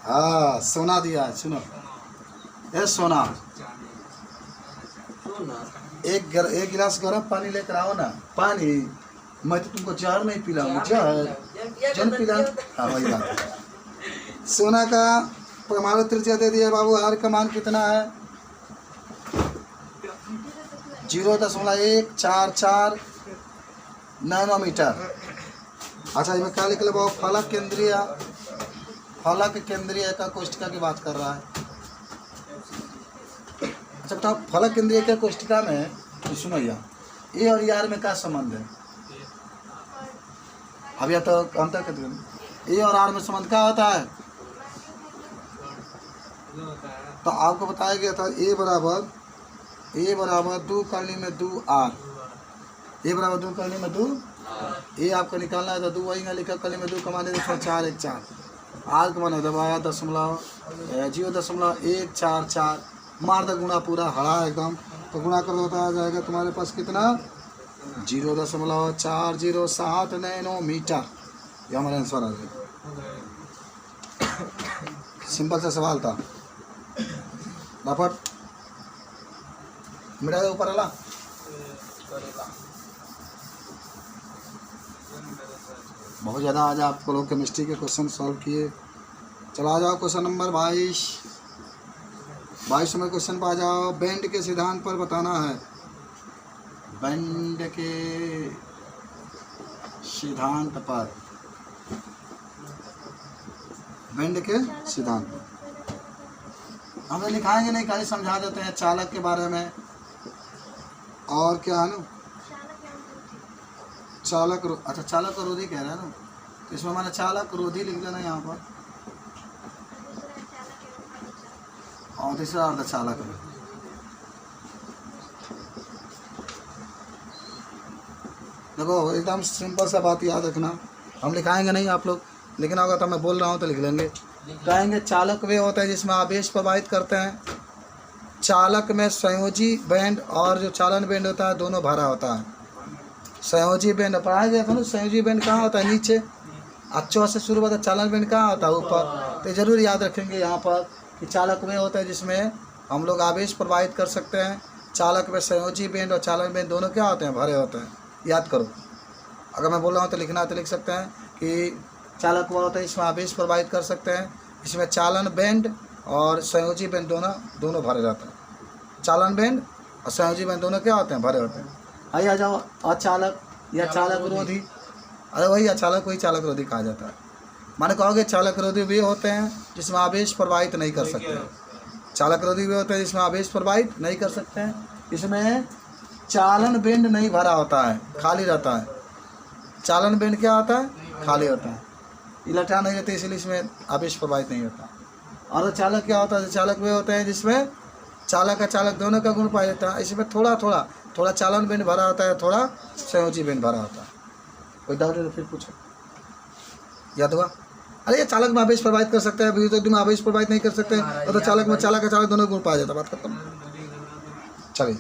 हाँ सोना दिया है, सुनो। ये सोनार, एक गिलास गर्म पानी लेकर आओ ना। पानी, मैं तो तुमको जहर नहीं पिलाऊंगा, जहर पिला। हाँ वही बात है। सोना का परमाणु त्रिज्या दे दिया बाबू। आर का मान कितना है? 0.144 नैनोमीटर। अच्छा इसमें क्या लिख ले बाबू? फलक केंद्रीय का कोष्ठिका की बात कर रहा है। अच्छा बताओ, फलक केंद्रीय का कोष्ठिका में तो सुनो भैया, ए और आर में क्या संबंध है? अब या तो अंतर कर, ए और आर में संबंध क्या होता है? तो आपको बताया गया था ए बराबर 2 करनी में 2 आर। ए बराबर 2 करनी में 2, ए आपको निकालना है तो 2 वही ना लिखा, करनी में 2 कमाने 4 1 4। आर का मान दबाया 0.144, मार दो गुणा पूरा हरा एकदम। तो गुणा कर होता आ जाएगा तुम्हारे पास कितना? 0.407 नैनोमीटर। ये हमारा आंसर आ जाएगा। सिंपल सा सवाल था। रपट मिटा दो ऊपर वाला। बहुत ज़्यादा आज आप लोग केमिस्ट्री के क्वेश्चन सॉल्व किए। चला जाओ क्वेश्चन नंबर 22 नंबर क्वेश्चन पर आ जाओ। बेंड के सिद्धांत पर बताना है। बेंड के सिद्धांत पर, बेंड के सिद्धांत हम लिखाएंगे नहीं, खाली समझा देते हैं चालक के बारे में। और क्या है ना, चालक, अच्छा चालक रोधी कह रहा है ना, तो इसमें मैंने चालक रोधी लिख देना यहाँ पर। और तीसरा अर्धचालक है। देखो एकदम सिंपल सा बात याद रखना, हम लिखाएंगे नहीं, आप लोग लिखना होगा तो मैं बोल रहा हूँ तो लिख लेंगे। कहेंगे चालक वे होता है जिसमें आवेश प्रवाहित करते हैं। चालक में संयोजी बैंड और जो चालन बैंड होता है दोनों भरा होता है। संयोजी बैंड पढ़ाया गया था ना, संयोजी बैंड कहाँ होता है? नीचे। अच्छो से शुरू होता है। चालन बैंड कहाँ होता है? ऊपर। तो जरूर याद रखेंगे यहाँ पर कि चालक वे होता है जिसमें हम लोग आवेश प्रवाहित कर सकते हैं। चालक में संयोजी बेंड और चालन बेंड दोनों क्या होते हैं? भरे होते हैं। याद करो, अगर मैं बोल रहा हूँ तो लिखना तो लिख सकते हैं कि चालक हुआ होता है, इसमें आवेश प्रवाहित कर सकते हैं, इसमें चालन बेंड और संयोजी बेंड दोनों भरे रहते हैं। चालन बेंड और संयोजी बेंड दोनों क्या होते हैं? भरे होते हैं। आइए आ जाओ, अचालक या चालक रोधी। अरे वही अचालक वही चालक रोधी कहा जाता है। माने कहोगे चालक रोधी वे होते हैं जिसमें आवेश प्रवाहित नहीं कर सकते हैं। चालक रोधी वे होते हैं जिसमें आवेश प्रवाहित नहीं कर सकते हैं। इसमें चालन बेंड नहीं भरा होता है, खाली रहता है। चालन बेंड क्या होता है? खाली होता है, इलेक्ट्रॉन नहीं रहते, इसलिए इसमें आवेश प्रवाहित नहीं होता। और चालक क्या होता है? चालक वे होते हैं जिसमें चालक का चालक दोनों का गुण पाया जाता है। इसमें थोड़ा चालन बेंड भरा होता है, थोड़ा संयोजी बेंड भरा होता है। कोई डाउट है तो फिर पूछो। याद हुआ? अरे ये चालक में आवेश प्रवाहित कर सकते हैं, विद्युत में आवेश प्रवाहित नहीं कर सकते हैं, तो चालक में चालक का चालक दोनों गुण पाया जाता है। बात खत्म। चलिए,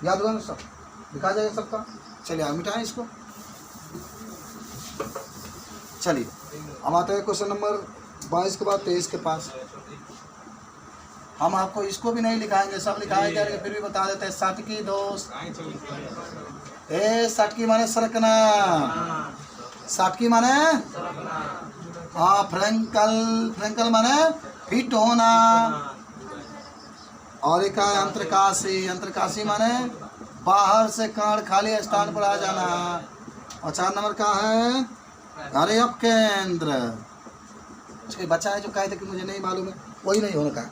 याद हुआ ना सब? दिखा जाएगा सबका। चलिए आप मिटाएं इसको। चलिए हम आते हैं क्वेश्चन नंबर 22 के बाद 23 के पास। हम आपको इसको भी नहीं लिखाएंगे, सब लिखाया जाएगा, फिर भी बता देते हैं। सटकी दोष, सटकी माने सरकना, सटकी माने हाँ, फ्रेंकल माने फिट होना, और एक है अंतरकाशी माने बाहर से कण खाली स्थान पर आ जाना। और 4 नंबर का है अरे अब केंद्र। कोई बच्चा है जो कह दे कि मुझे नहीं मालूम है, वही नहीं होने का।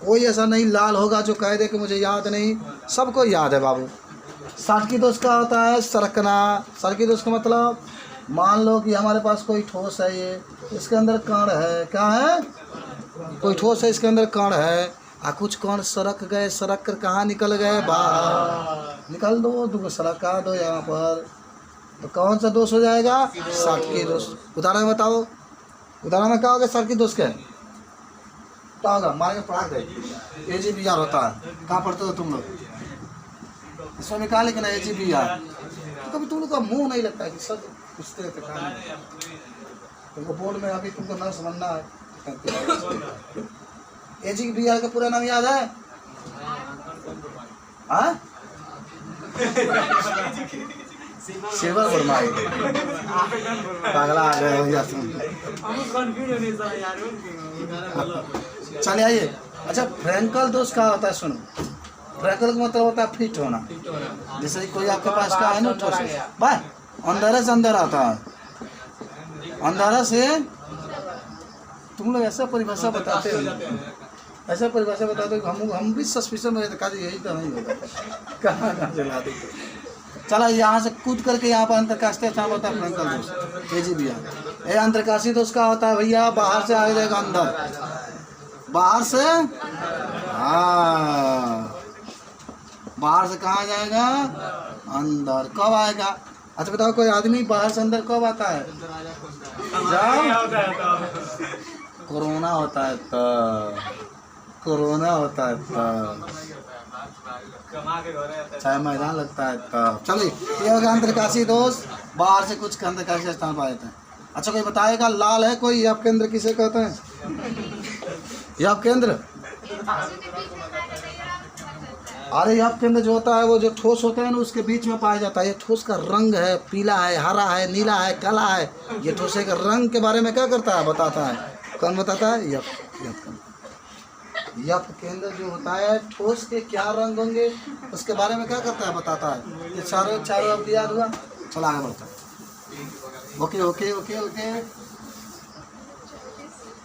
कोई ऐसा नहीं लाल होगा जो कह दे कि मुझे याद नहीं, सबको याद है बाबू। सटकी दोष का होता है सरकना। सटकी दोष का मतलब मान लो कि हमारे पास कोई ठोस है, ये इसके अंदर कण है, क्या है? कोई ठोस है, इसके अंदर कण है, कुछ कण सरक गए, सरक कर कहाँ निकल गए? बाहर निकल दो, तुमको सरका दो यहाँ पर, तो कौन सा दोष हो जाएगा? सटकी दोष। उदाहरण बताओ, उदाहरण में क्या होगा? सटकी दोष के क्या होगा? मारे पढ़ा गए AGBR होता है। कहाँ पढ़ते हो तुम लोग? इसमें निकाल लेकिन AGBR तो कभी तुम लोग का मुँह नहीं लगता है कि सब पूछते रहते कहाँ? तुमको बोर्ड में अभी तुमको नर्स बनना है। AGBR का पूरा नाम याद है? हाँ, सिल्वर वर्मा। पागला आ गए हो या तुम? चलिए आइए। अच्छा, फ्रेंकल दोष क्या होता है? सुनो, फ्रेंकल का मतलब होता है फिट होना। जैसे कोई आपके पास का है ना ठोस, भाई अंदर से अंदर आता है, अंदर से तुम लोग ऐसा परिभाषा बताते हो, ऐसा परिभाषा बताते हो, हम भी सस्पिशन में रहते, यही तो नहीं होगा, कहाँ चला देते। चला यहाँ से कूद करके यहाँ पर अंतरकाशीय स्थान होता है फ्रेंकल दोष, AGBR। ये अंतरकाशीय दोष का होता है भैया, बाहर से आ जाएगा अंदर, बाहर से, हाँ, बाहर से कहाँ जाएगा? अंदर। कब आएगा? अच्छा बताओ, कोई आदमी बाहर से अंदर कब आता है? जब कोरोना होता है तब, कोरोना होता है तब, चाहे मैदान लगता है तब। चलिए, ये होगा अंतरकाशीय दोष, बाहर से कुछ अंतरकाशीय स्थान पर आते हैं। अच्छा कोई बताएगा लाल है कोई? यप केंद्र किसे कहते हैं? यप केंद्र, अरे यप केंद्र जो होता है वो जो ठोस होता है ना उसके बीच में पाया जाता है। ये ठोस का रंग है, पीला है, हरा है, नीला है, काला है। ये ठोस के रंग के बारे में क्या करता है? बताता है। कौन बताता है? यप केंद्र। यप केंद्र जो होता है ठोस के क्या रंग होंगे उसके बारे में क्या करता है? बताता है। ये चारों अब याद हुआ। चलो आगे बढ़ता है। ओके ओके ओके ओके,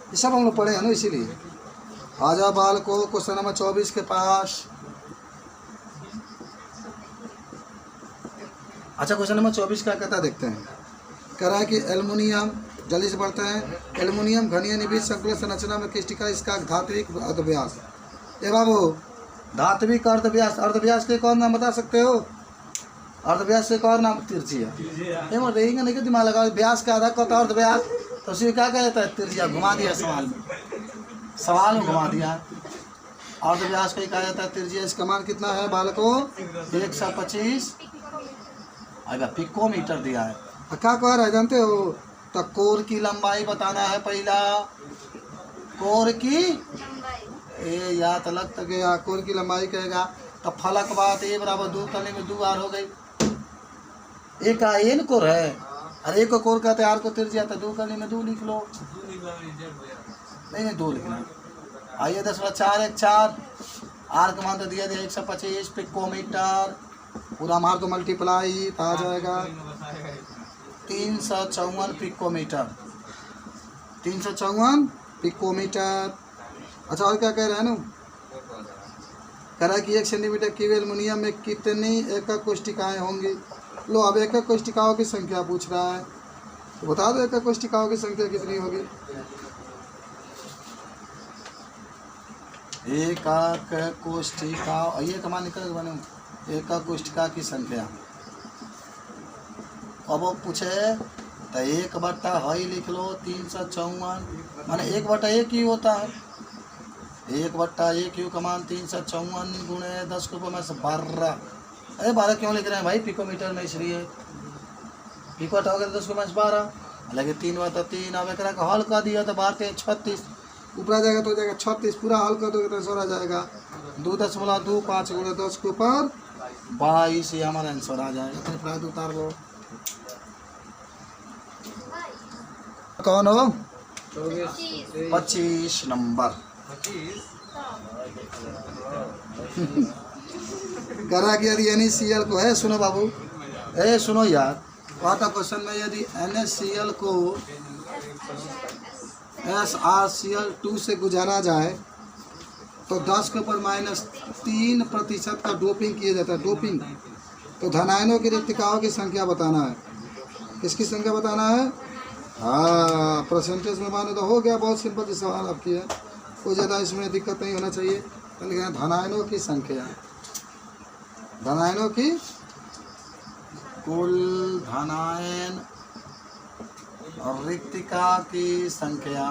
ये सब हम लोग पढ़े हैं ना, इसीलिए। आ जाओ बाल को क्वेश्चन नंबर 24 के पास। अच्छा क्वेश्चन नंबर 24 क्या कहता है देखते हैं। कह रहा है कि एल्युमिनियम, जल्दी से पढ़ते हैं। एल्युमिनियम घनीय निबिड़ संकुल संरचना में क्रिस्टिकल इसका धात्विक अर्धव्यास। ए बाबू, धात्विक अर्धव्यास, अर्धव्यास के कौन नाम बता सकते हो? अर्धव्यास से कौन नाम? त्रिज्या। ये मत रहेगा नहीं कि दिमाग लगा, व्यास का आधा कहता है अर्धव्यास, तो उसी क्या कह देता है? त्रिज्या। घुमा दिया सवाल में, सवाल में घुमा दिया। अर्धव्यास को कहा जाता है त्रिज्या। इसका मान कितना है बालकों? 125 पिकोमीटर दिया है। क्या कह रहा है जानते हो? तो कोर की लंबाई बताना है पहला। कोर की ए या तलक तक कोर की लंबाई कहेगा तब फलक बात ए बराबर 2 करने में 2 आर हो गई। एक का एन कोर है, अरे एक को कोर कहते आर को त्रिज्या, तो 2 करने में 2 लिख लो। नहीं 2 लिखना। आइए 10/4 1 4, आर का मान तो दिया 125 पिकोमीटर, पूरा मार तो मल्टीप्लाई तो आ जाएगा 354 पिकोमीटर, 354 पिकोमीटर। अच्छा और क्या कह रहे हैं ना, कह रहा है कि 1 सेंटीमीटर क्यूब एल्युमिनियम में कितनी एकक कोष्ठिकाएँ होंगी। लो अब एकक कोष्ठिकाओं की संख्या पूछ रहा है, तो बता दो एकक कोष्ठिकाओं की संख्या कितनी होगी। एकक कोष्ठिका, ये कमान निकल बने एकक कोष्ठिका की संख्या। अब वो पूछे तो 1/1 लिख लो 354, माने 1/1 ही होता है। 1/1 क्यू कमान 354 गुणे 10 के ऊपर में 12। अरे 12 क्यों लिख रहे हैं भाई पिकोमीटर में, इसलिए पिको हटाओगे तो 10 के ऊपर 12, लेकिन 3/3। अब एक हल कर दिया तो 12 36, ऊपर आ जाएगा तो हो जाएगा 36, पूरा हल कर दोगे तो 100 आ जाएगा। 2.25 गुणे 10 के ऊपर 22, ये हमारा आंसर आ जाएगा। तो प्राइस उतार लो। कौन हो? 25 नंबर। करा कि यदि NaCl को है, सुनो बाबू, सुनो यार, कहा था क्वेश्चन में यदि NaCl को SrCl2 से गुजारा जाए तो 10 के ऊपर -3% का डोपिंग किया जाता है। डोपिंग तो धनायनों की रिक्तिकाओं की संख्या बताना है। किसकी संख्या बताना है? हाँ, परसेंटेज में मानो तो हो गया। बहुत सिंपल सी सवाल आपकी है, कोई ज़्यादा इसमें दिक्कत नहीं होना चाहिए। लेकिन धनायनों की संख्या, धनायनों की कुल धनायन और रिक्तिका की संख्या,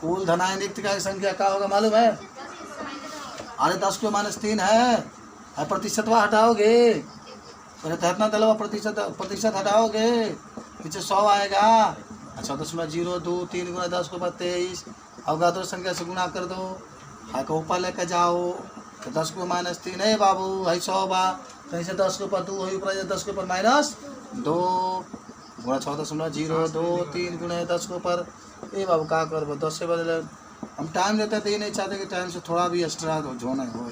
कुल धनायन रिक्तिका की संख्या क्या होगा मालूम है? अरे 10 के -3 है, प्रतिशतवा हटाओगे पहले तो इतना दलवा प्रतिशत हटाओगे पीछे 100 आएगा। अच्छा 0.02 गुना 10 के ऊपर 23, अवगाद्रो संख्या से गुना कर दो, हाँ को ऊपर लेकर जाओ तो 10 के -3 है बाबू, है 100 बा, कहीं से 10 के ऊपर 2 है, ऊपर 10 के ऊपर -2 गुना 6.023 गुना 10 के ऊपर। ए बाबू क्या कर 10 से बदले हम टाइम देते तो ये नहीं चाहते कि टाइम से थोड़ा भी एक्स्ट्रा होना हो।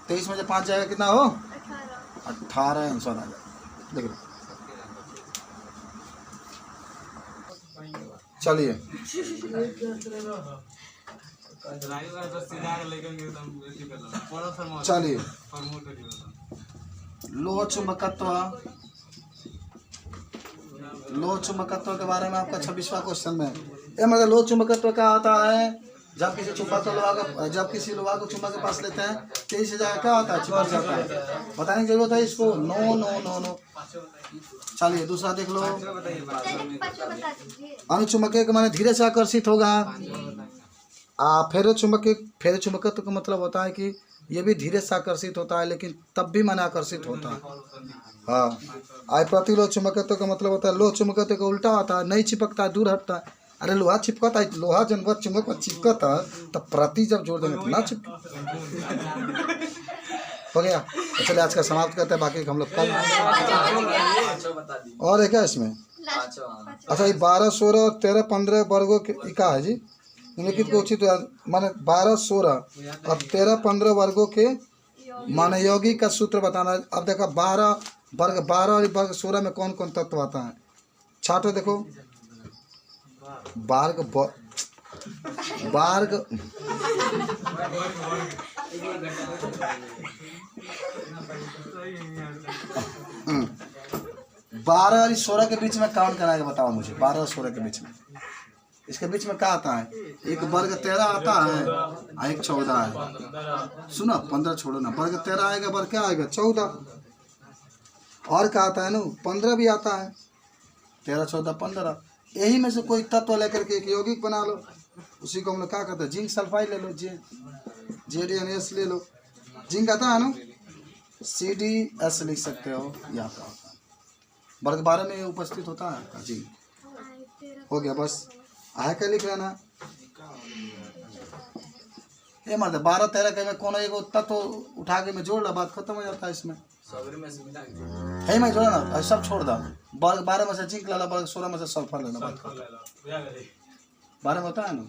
23 में से 5 जाएगा कितना हो? 18 आंसर आ जाए। देखो चलिए चलिए, लोह चुंबकत्व, लोह चुंबकत्व के बारे में आपका 26वां क्वेश्चन में ये मतलब लोह चुंबकत्व क्या होता है? जब किसी चुंबक लोहा, जब किसी लोहा को चुंबक के पास लेते हैं तो इस जगह क्या होता है? चिपक जाता है। बताने की जरूरत है इसको? No no no no. चलिए दूसरा देख लो, अनुचुंबकीय के माने धीरे से आकर्षित होगा। फेरो चुंबकत्व का मतलब होता है कि ये भी धीरे से आकर्षित होता है लेकिन तब भी माने आकर्षित होता है। हाँ, प्रतिलोह चुंबकत्व का मतलब होता है लोह चुंबकत्व का उल्टा होता है, नहीं चिपकता, दूर हटता है। अरे लोहा चिपकता है, लोहा जब चुंबक पर चिपकता तब प्रति जब जोड़ देंगे तो ना चिपक। हो गया। तो चलिए आज का समाप्त करते हैं, बाकी हम लोग कल। और है क्या इसमें? अच्छा, ये 12 16 और 13 15 वर्गों के का है जी, निम्नलिखित को उचित माने 12 16 और 13 15 वर्गों के माने यौगिक का सूत्र बताना है। अब देखो 12 वर्ग 12 और वर्ग 16 में कौन कौन तत्व आता है? छात्रों देखो, वर्ग 12 और 16 के बीच में काउंट कराएगा, बताओ मुझे। 12 और 16 के बीच में, इसके बीच में क्या आता है? एक वर्ग 13 आता है और एक 14 है। सुनो 15 छोड़ो ना, वर्ग 13 आएगा, वर्ग क्या आएगा? 14। और क्या आता है ना? 15 भी आता है, 13 14 15। यही में से कोई तत्व लेकर के एक यौगिक बना लो, उसी को हम लोग क्या कहते हैं? जिंक सल्फाइड ले लो, ZnS ले लो। जिंक आता है ना, CdS लिख सकते हो, ये आपका होता है। वर्ग 12 में उपस्थित होता है जिंक। हो गया, बस आया क्या लिख लेना। ये मत 12 13 के में कौन एगो तत्व उठा के मैं जोड़ ला, बात खत्म हो जाता है इसमें। है मैं जोड़ा ना, सब छोड़ दा। 12 में से जिंक ला, 16 में से सल्फर लेना, बात खत्म। 12 में होता है ना,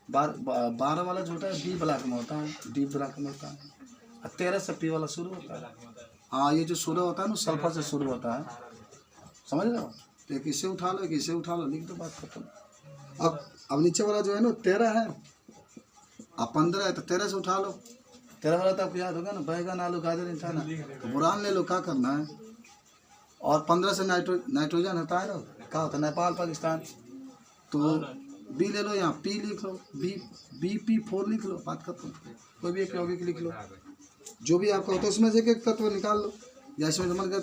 12 वाला जो होता है बी ब्लॉक में होता है, डी ब्लॉक में होता है, और 13 से पी वाला शुरू होता है। हाँ, ये जो शुरू होता है ना सल्फर से शुरू होता है, समझ रहे हो? तो एक इसे उठा लो, एक इसे उठा लो, लिख दो, बात खत्म। अब नीचे वाला जो है ना 13 है, अब 15 है, तो 13 से उठा लो। 13 वाला तो आपको याद होगा ना, बैगन आलू गाजर था ना, तो बुरान ले लो, क्या करना है। और 15 से नाइट्रोजन होता है ना, क्या होता है, नेपाल पाकिस्तान, तो बी ले लो, यहाँ पी लिख लो, BP4 लिख लो, बात खत्म। कोई भी एक यौगिक लिख लो, जो भी आपका होता है उसमें से एक तत्व निकाल लो, या इसमें मन करता है